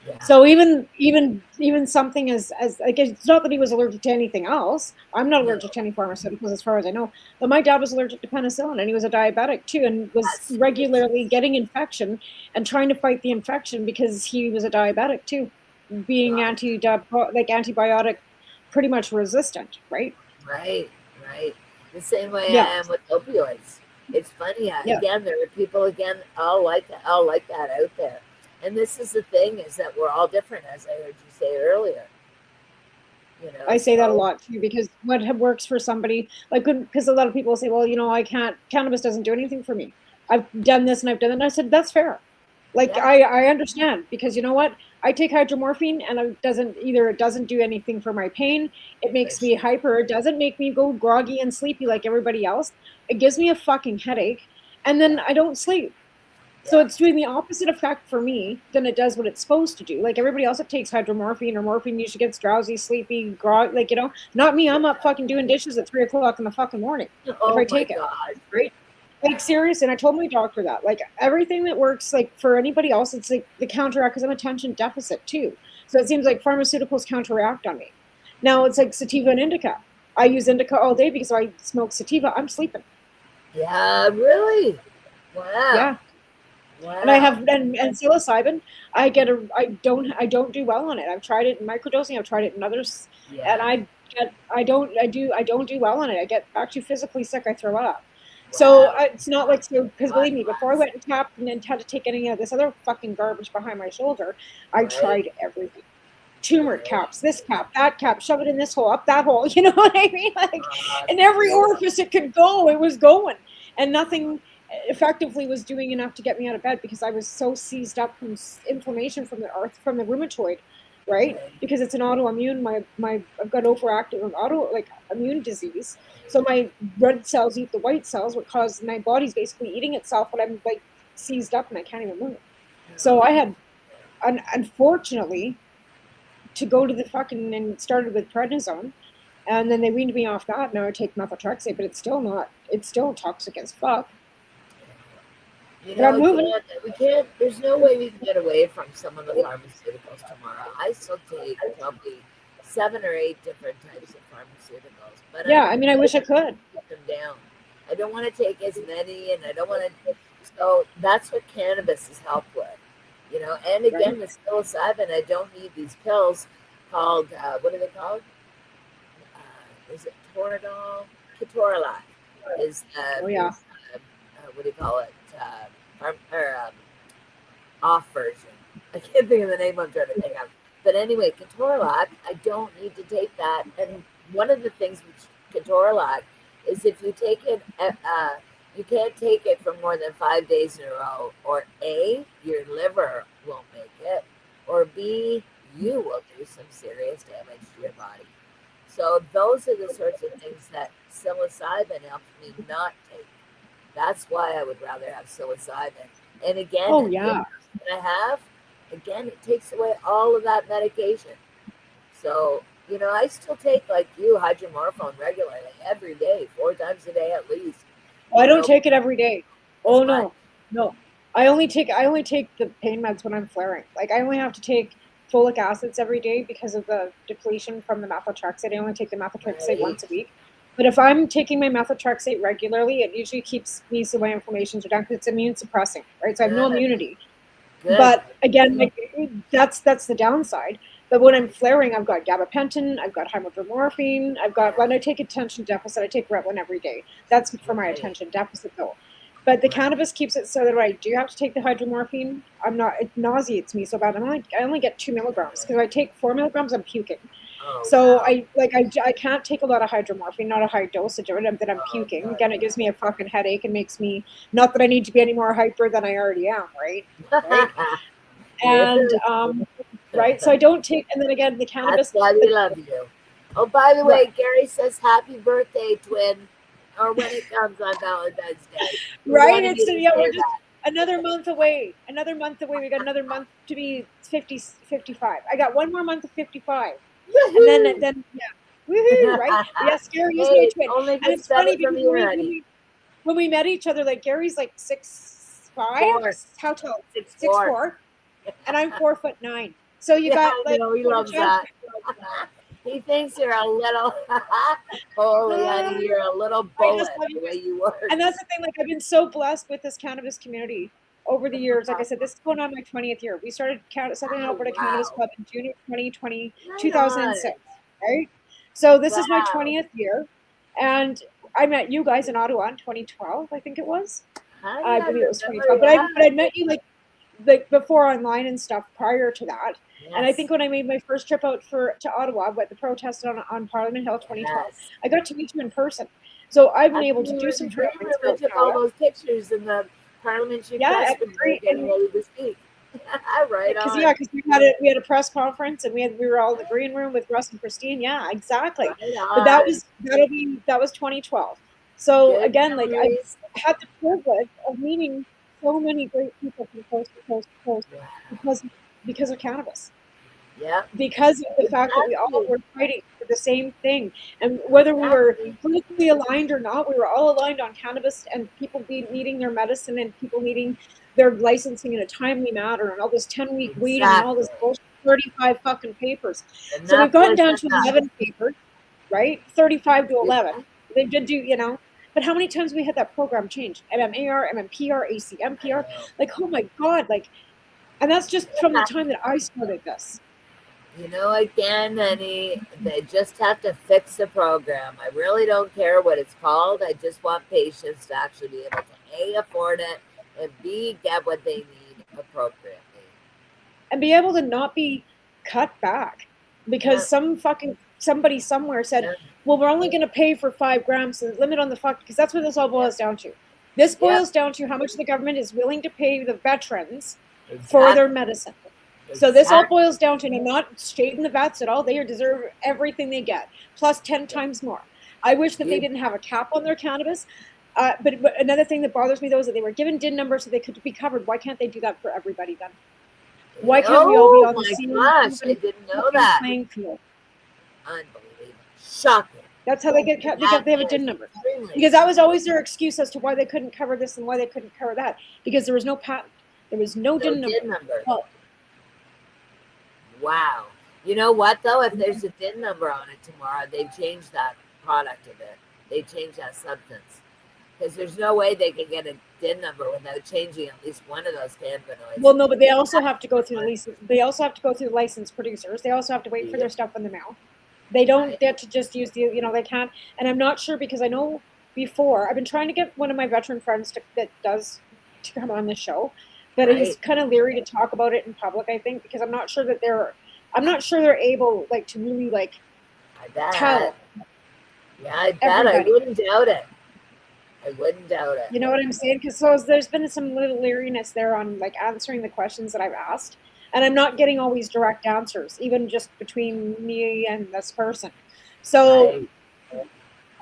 Yeah. So even something as like, it's not that he was allergic to anything else. I'm not allergic to any pharmaceuticals as far as I know. But my dad was allergic to penicillin, and he was a diabetic too, and was regularly getting infection and trying to fight the infection because he was a diabetic too, being antibiotic pretty much resistant, right? Right. The same way I am with opioids. It's funny. Again, there are people all like that out there. And this is the thing, is that we're all different, as I heard you say earlier. You know, I say that a lot too, because what works for somebody, like, because a lot of people say, well, you know, cannabis doesn't do anything for me. I've done this and I've done that. And I said, that's fair. Like, I understand, because you know what? I take hydromorphine, and it doesn't do anything for my pain. It makes me hyper. It doesn't make me go groggy and sleepy like everybody else. It gives me a fucking headache, and then I don't sleep. So it's doing the opposite effect for me than it does what it's supposed to do. Like everybody else that takes hydromorphine or morphine usually gets drowsy, sleepy, grog. Like, you know, not me. I'm up fucking doing dishes at 3 o'clock in the fucking morning if I take it. Right? Like serious, and I told my doctor that. Like everything that works, like for anybody else, it's like the counteract because I'm attention deficit too. So it seems like pharmaceuticals counteract on me. Now it's like sativa and indica. I use indica all day because I smoke sativa. I'm sleeping. Yeah, really? Wow. Yeah. Wow. And I have and psilocybin. I don't do well on it. I've tried it in microdosing. I've tried it in others, and I don't do well on it. I get actually physically sick. I throw up. So it's not like because believe me, before I went and tapped and then had to take any of this other fucking garbage behind my shoulder, I tried everything. Turmeric caps, this cap, that cap, shove it in this hole, up that hole. You know what I mean? Like, in every orifice it could go, it was going, and nothing effectively was doing enough to get me out of bed because I was so seized up from inflammation from the rheumatoid, right? Because it's an autoimmune. I've got overactive immune disease. So my red cells eat the white cells, what causes my body's basically eating itself when I'm like seized up and I can't even move. So I had, unfortunately, to go to the fucking and started with prednisone, and then they weaned me off that. Now I take methotrexate, but it's still toxic as fuck. You know, I'm moving. We can't. There's no way we can get away from some of the pharmaceuticals tomorrow. I still take probably 7 or 8 different types of pharmaceuticals. But yeah, I mean, I wish I could keep them down. I don't want to take as many, and I don't want to. So that's what cannabis has helped with, you know. And again, with psilocybin, I don't need these pills called what are they called? Is it Toradol? Ketorolac is what do you call it? Off version. I can't think of the name I'm trying to think of. But anyway, Ketorolac, I don't need to take that. And one of the things with Ketorolac is if you take it, you can't take it for more than 5 days in a row. Or A, your liver won't make it. Or B, you will do some serious damage to your body. So those are the sorts of things that psilocybin helps me not take. That's why I would rather have psilocybin. And again, it takes away all of that medication. So, you know, I still take, like you, hydromorphone regularly, every day, 4 times a day at least. Well, I don't take it every day. Oh, no. I only take the pain meds when I'm flaring. Like, I only have to take folic acids every day because of the depletion from the methotrexate. I only take the methotrexate once a week. But if I'm taking my methotrexate regularly, it usually keeps me so my inflammations are down because it's immune suppressing, right? So I have no immunity. Good. But again, like, that's the downside. But when I'm flaring, I've got gabapentin, I've got hydromorphine, when I take attention deficit, I take Ritalin every day. That's for my attention deficit though. But the cannabis keeps it so that I do have to take the hydromorphine. It nauseates me so bad. I only get 2 milligrams because if I take 4 milligrams, I'm puking. So I can't take a lot of hydromorphine, not a high dosage of it, that I'm puking. Again, it gives me a fucking headache and makes me, not that I need to be any more hyper than I already am, right? And right, so I don't take, and then again, the cannabis. That's why we love you. Oh, by the way, Gary says happy birthday, twin, or when it comes on Valentine's Day. Right, we're just another month away. We got another month to be 55. I got 1 more month of 55. Woo-hoo. And then woohoo, right? Yes, Gary is my twin. Only and it's funny because when we met each other, like Gary's like 6'5". How tall? 6'4". And I'm 4'9". So you got like. He loves that. He thinks you're a little. Holy honey, you're a little bullet the way you work. And that's the thing. Like I've been so blessed with this cannabis community over the years. Like I said, this is going on my 20th year. We started Southern Alberta Cannabis Club in June of 2006, right? So this is my 20th year. And I met you guys in Ottawa in 2012, I think it was. I believe it was 2012. But I met you like before online and stuff prior to that. Yes. And I think when I made my first trip out to Ottawa, but the protest on Parliament Hill 2012, I got to meet you in person. So I've been able to do some trips. I took all those pictures in the parliamentary press getting ready to speak. Right on. Because we had a press conference and we were all in the green room with Russ and Christine. Yeah, exactly. But that was 2012. So again, like I had the privilege of meeting so many great people from coast to coast to coast because of cannabis. Yeah. because of the fact that we all were fighting for the same thing. And whether we were politically aligned or not, we were all aligned on cannabis and people needing their medicine and people needing their licensing in a timely manner and all this 10-week weeding and all this bullshit, 35 fucking papers. So we've gotten down to 11 papers, right? 35 to 11. They did do, you know, but how many times we had that program change? MMAR, MMPR, ACMPR. Like, oh my God, like, and that's just from the time that I started this. You know, again, honey, they just have to fix the program. I really don't care what it's called. I just want patients to actually be able to A, afford it, and B, get what they need appropriately. And be able to not be cut back because somebody somewhere said, well, we're only going to pay for 5 grams, so the limit on the because that's what this all boils down to. This boils down to how much the government is willing to pay the veterans for their medicine. So this all boils down to, and I'm not shading the vets at all. They deserve everything they get, plus 10 times more. I wish that they didn't have a cap on their cannabis. But another thing that bothers me, though, is that they were given DIN numbers so they could be covered. Why can't they do that for everybody then? Why can't we all be on the same I didn't know that. playing field? Unbelievable. Shocking. That's how they get they have a DIN number. Because that was always their excuse as to why they couldn't cover this and why they couldn't cover that. Because there was no patent. There was no DIN number. Oh. Wow. You know what, though? If there's a DIN number on it tomorrow, they've changed that product a bit. They changed that substance. Because there's no way they can get a DIN number without changing at least one of those cannabinoids. Well, no, but they also have to go through the license. They also have to go through the licensed producers. They also have to wait for their stuff in the mail. They don't get to just use the, you know, they can't. And I'm not sure because I know before, I've been trying to get one of my veteran friends to come on the show. But he's kind of leery to talk about it in public, I think, because I'm not sure they're able, like, to really, like, tell. Yeah, I bet. I wouldn't doubt it. You know what I'm saying? Because there's been some little leeriness there on, like, answering the questions that I've asked. And I'm not getting always direct answers, even just between me and this person. So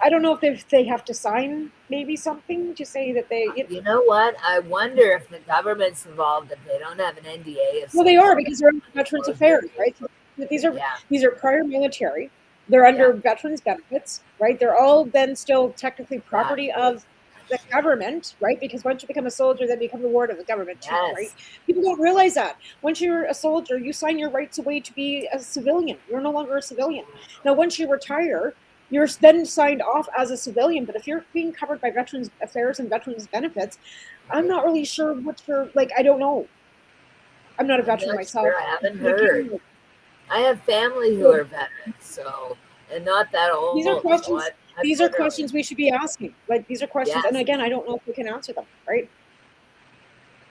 I don't know if they have to sign maybe something to say that they... You know what? I wonder if the government's involved if they don't have an NDA. Well, they are because they're under Veterans Affairs, right? These are prior military. They're under veterans benefits, right? They're all then still technically property of the government, right? Because once you become a soldier, then you become the ward of the government too, right? People don't realize that. Once you're a soldier, you sign your rights away to be a civilian. You're no longer a civilian. Now, once you retire, you're then signed off as a civilian. But if you're being covered by Veterans Affairs and Veterans Benefits, I'm not really sure what you're, like, I don't know. I'm not a veteran myself. Sure, I haven't heard. I have family who are veterans, so, and not that old. These are questions. These are questions we should be asking. Like, these are questions, and again, I don't know if we can answer them, right?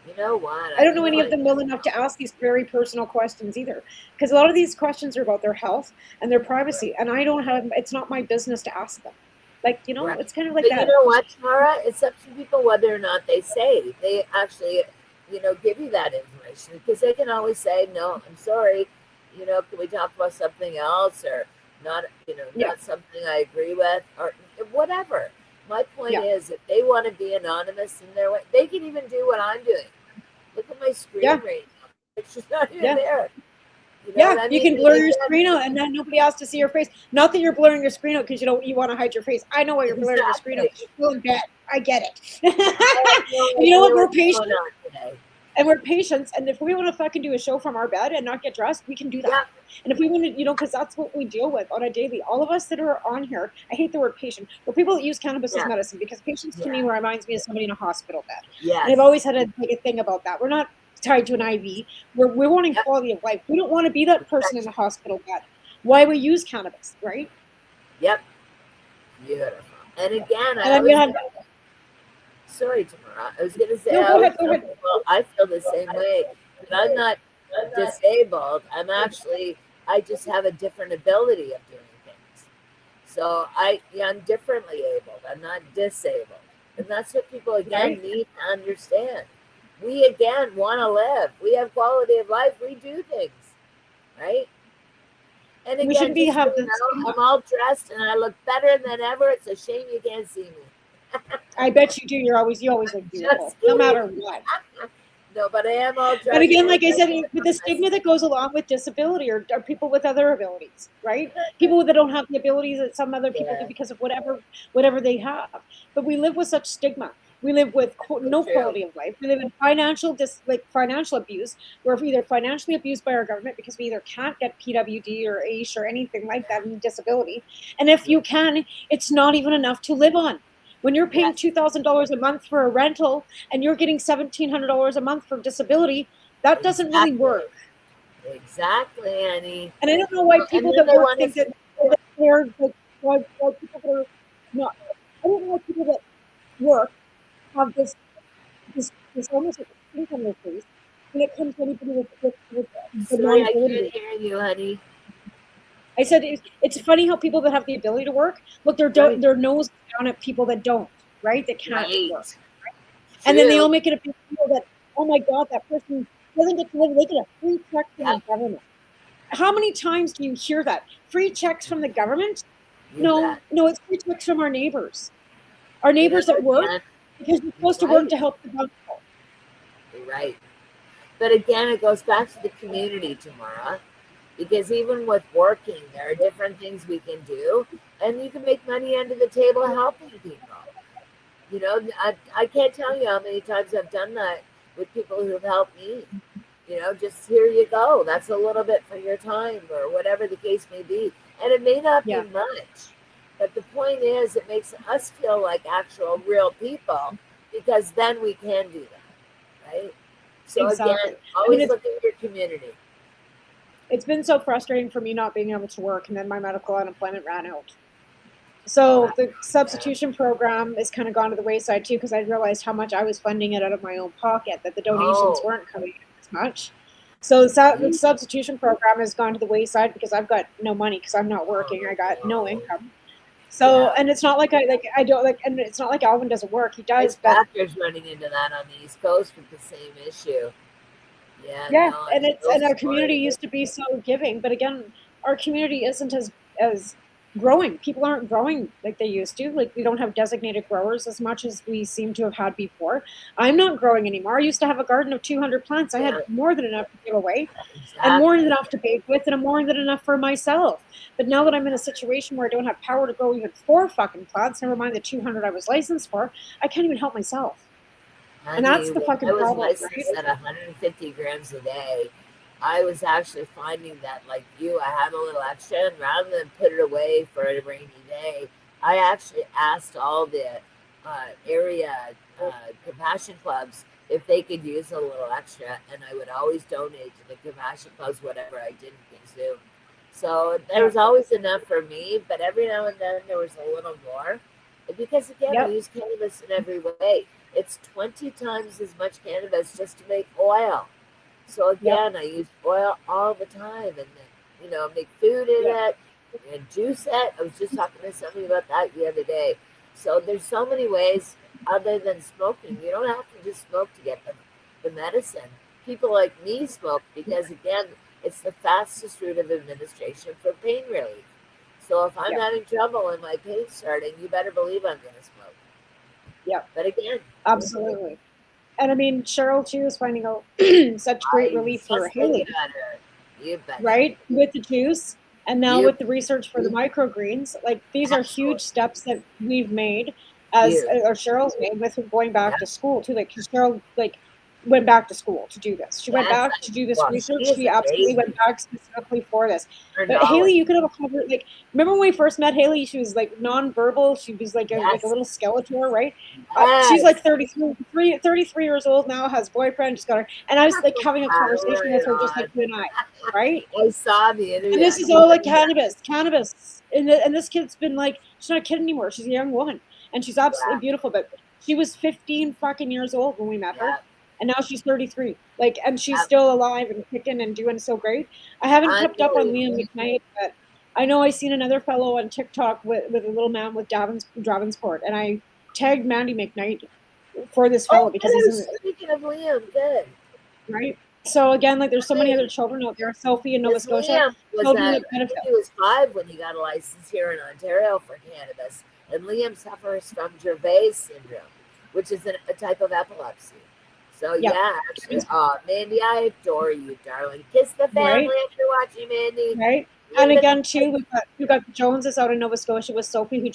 You know what? I don't know any of them well enough to ask these very personal questions either, because a lot of these questions are about their health and their privacy, and I don't have. It's not my business to ask them. Like, you know, it's kind of like that. You know what, Tamara? It's up to people whether or not they say. They actually, you know, give you that information, because they can always say, no, I'm sorry, you know, can we talk about something else, or not, you know, not something I agree with, or whatever. My point is, if they want to be anonymous in their way, they can even do what I'm doing. Look at my screen right now. It's just not even there. You know you can blur your screen out, and then nobody has to see your face. Not that you're blurring your screen out because you want to hide your face. I know why you're blurring your screen out. You're feeling bad. I get it. You know what? We're patient. And we're patients, and if we want to fucking do a show from our bed and not get dressed, we can do that. And if we want to, you know, because that's what we deal with on a daily. All of us that are on here, I hate the word patient, but people that use cannabis as medicine, because patients to me reminds me of somebody in a hospital bed. And I've always had a thing about that. We're not tied to an IV. We're wanting quality of life. We don't want to be that person in the hospital bed. Why we use cannabis, right? Yep. Beautiful. And again, sorry, Tamara. I was going to say, go ahead. Well, I feel the same way. But I'm not disabled. I just have a different ability of doing things. So I'm differently abled. I'm not disabled. And that's what people, again, need to understand. We, again, want to live. We have quality of life. We do things, right? And again, I'm all dressed and I look better than ever. It's a shame you can't see me. I bet you do. You always look beautiful, no matter what. No, but I am all But again, like I said, judgmental. with the stigma that goes along with disability or people with other abilities, right? People that don't have the abilities that some other people do because of whatever they have. But we live with such stigma. We live with no True. quality of life. We live in financial abuse. We're either financially abused by our government because we either can't get PWD or AISH or anything like that in disability. And if you can, it's not even enough to live on. When you're paying $2,000 a month for a rental and you're getting $1,700 a month for disability, that doesn't really work. Exactly, Annie. And I don't know why people that work think that they're why people that are not. I don't know why people that work have this almost like a stink on their face when it comes to anybody with the Sorry, I non-ability. can't hear you, honey. I said it's funny how people that have the ability to work look their nose down at people that don't, right? That can't work. And then they all make it a big deal that, oh my God, that person doesn't get to live. They get a free check from the government. How many times do you hear that? Free checks from the government? No, it's free checks from our neighbors. Our neighbors at work, because you're supposed to work to help the government. You're right. But again, it goes back to the community, Tamara, because even with working, there are different things we can do, and you can make money under the table helping people. You know, I can't tell you how many times I've done that with people who've helped me. You know, just here you go. That's a little bit for your time or whatever the case may be. And it may not be much. But the point is, it makes us feel like actual real people because then we can do that, right? So again, always look at your community. It's been so frustrating for me not being able to work, and then my medical unemployment ran out. So the substitution program has kind of gone to the wayside too, because I realized how much I was funding it out of my own pocket, that the donations weren't coming in as much. So the substitution program has gone to the wayside because I've got no money because I'm not working. I got no income. So and it's not like I don't like, and it's not like Alvin doesn't work. He does. But doctors running into that on the East Coast with the same issue. Yeah, no, and our community used to be so giving, but again, our community isn't as growing. People aren't growing like they used to. Like we don't have designated growers as much as we seem to have had before. I'm not growing anymore. I used to have a garden of 200 plants. I had more than enough to give away, and more than enough to bake with, and more than enough for myself. But now that I'm in a situation where I don't have power to grow even 4 fucking plants, never mind the 200 I was licensed for, I can't even help myself. And that's the fucking problem. I was licensed at 150 grams a day. I was actually finding that, like you, I had a little extra, and rather than put it away for a rainy day, I actually asked all the area compassion clubs if they could use a little extra, and I would always donate to the compassion clubs whatever I didn't consume. So there was always enough for me, but every now and then there was a little more. Because again, I use cannabis in every way. It's 20 times as much cannabis just to make oil. So again, I use oil all the time, and then make food in it and juice it. I was just talking to somebody about that the other day. So there's so many ways other than smoking. You don't have to just smoke to get the medicine. People like me smoke because again, it's the fastest route of administration for pain relief. So if I'm having trouble and my pain's starting, you better believe I'm going to smoke. Yeah. But again, absolutely. And I mean, Cheryl too is finding out such great relief for Haley, right? With the juice, and now with the research for the microgreens, like these are huge steps that we've made, or Cheryl's made with going back to school too. Like Cheryl, went back to school to do this. She went back to do this research. She absolutely went back specifically for this. But Haley, you could have a cover. Like, remember when we first met Haley? She was like nonverbal. She was like a little Skeletor, right? She's like 33 years old now, has a boyfriend, just got her. And I was like having a conversation with her, just like you and I, right? I saw the interview. And this is all like cannabis. And this kid's been like, she's not a kid anymore. She's a young woman, and she's absolutely beautiful. But she was 15 fucking years old when we met her. And now she's 33, and she's still alive and kicking and doing so great. I haven't kept up on Liam McKnight, but I know I seen another fellow on TikTok with a little man with Davenport, and I tagged Mandy McKnight for this fellow because he's speaking of Liam, good, right? So again, there's so many other children out there. Sophie in Nova Scotia. He was 5 when he got a license here in Ontario for cannabis, and Liam suffers from Dravet syndrome, which is a type of epilepsy. So Yeah. yeah, actually, oh, Mandy, I adore you, darling. Kiss the family Right. if you're watching, Mandy. Right. And again, too, we've got the Joneses out in Nova Scotia with Sophie, who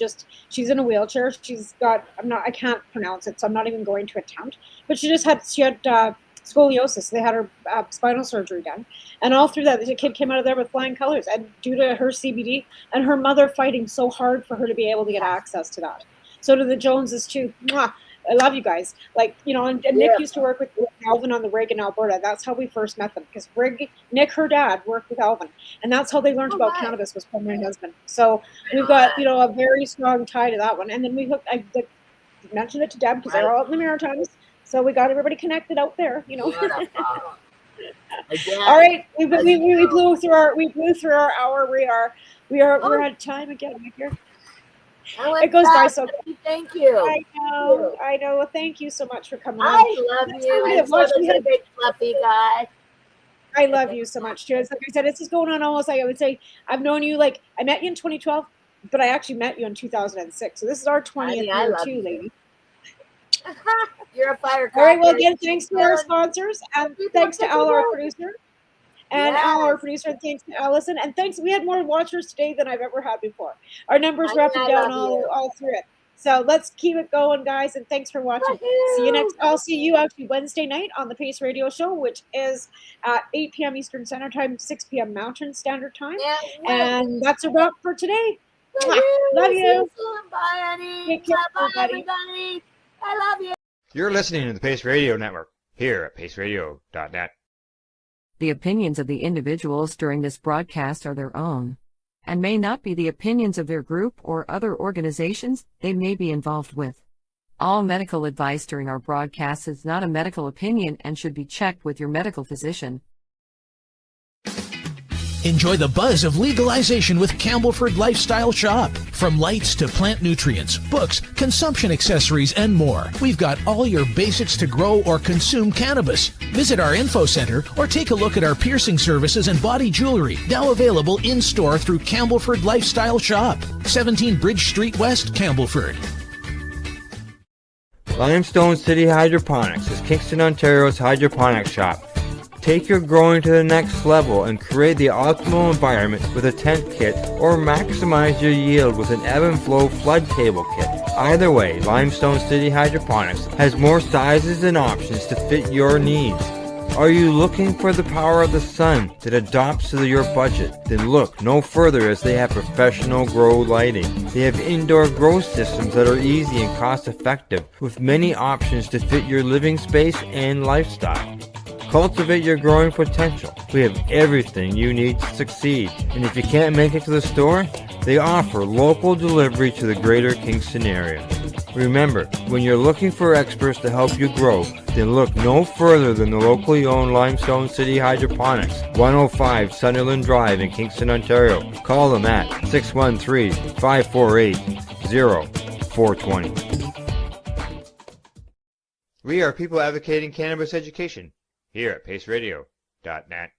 she's in a wheelchair. She's got, I can't pronounce it, so I'm not even going to attempt. But she had scoliosis. They had her spinal surgery done. And all through that, the kid came out of there with flying colors. And due to her CBD and her mother fighting so hard for her to be able to get access to that. So do the Joneses, too. Mwah. I love you guys. Like, and Nick used to work with Alvin on the rig in Alberta. That's how we first met them, because Nick, her dad, worked with Alvin, and that's how they learned about cannabis, was from my husband. So we've got a very strong tie to that one. And then I mentioned it to Deb, because they're all out in the Maritimes, so we got everybody connected out there. Again, all right, we blew through our hour. We're at time again, Nick. Here. It goes by so quick. Thank you. I know. Thank you so much for coming on. I love you. I'm a big fluffy guy. I love you so much, too. Like I said, this is going on almost, I would say, I've known you, I met you in 2012, but I actually met you in 2006. So this is our 20th year, too, lady. You're a firecracker. All right, well, again, thanks to our sponsors, and thanks to Al, our producer. And Al, our producer, and thanks to Allison. And thanks, we had more watchers today than I've ever had before. Our numbers are up and down all through it. So let's keep it going, guys, and thanks for watching. I'll see you actually Wednesday night on the Pace Radio Show, which is at 8 p.m. Eastern Standard Time, 6 p.m. Mountain Standard Time. And that's a wrap for today. Love you. Bye, Annie. Take care, everybody. I love you. You're listening to the Pace Radio Network here at paceradio.net. The opinions of the individuals during this broadcast are their own, and may not be the opinions of their group or other organizations they may be involved with. All medical advice during our broadcast is not a medical opinion and should be checked with your medical physician. Enjoy the buzz of legalization with Campbellford Lifestyle Shop. From lights to plant nutrients, books, consumption accessories, and more, we've got all your basics to grow or consume cannabis. Visit our info center or take a look at our piercing services and body jewelry, now available in-store through Campbellford Lifestyle Shop, 17 Bridge Street West, Campbellford. Limestone City Hydroponics is Kingston, Ontario's hydroponics shop. Take your growing to the next level and create the optimal environment with a tent kit, or maximize your yield with an ebb and flow flood table kit. Either way, Limestone City Hydroponics has more sizes and options to fit your needs. Are you looking for the power of the sun that adapts to your budget? Then look no further, as they have professional grow lighting. They have indoor grow systems that are easy and cost effective, with many options to fit your living space and lifestyle. Cultivate your growing potential. We have everything you need to succeed. And if you can't make it to the store, they offer local delivery to the greater Kingston area. Remember, when you're looking for experts to help you grow, then look no further than the locally owned Limestone City Hydroponics, 105 Sunderland Drive in Kingston, Ontario. Call them at 613-548-0420. We are people advocating cannabis education here at paceradio.net.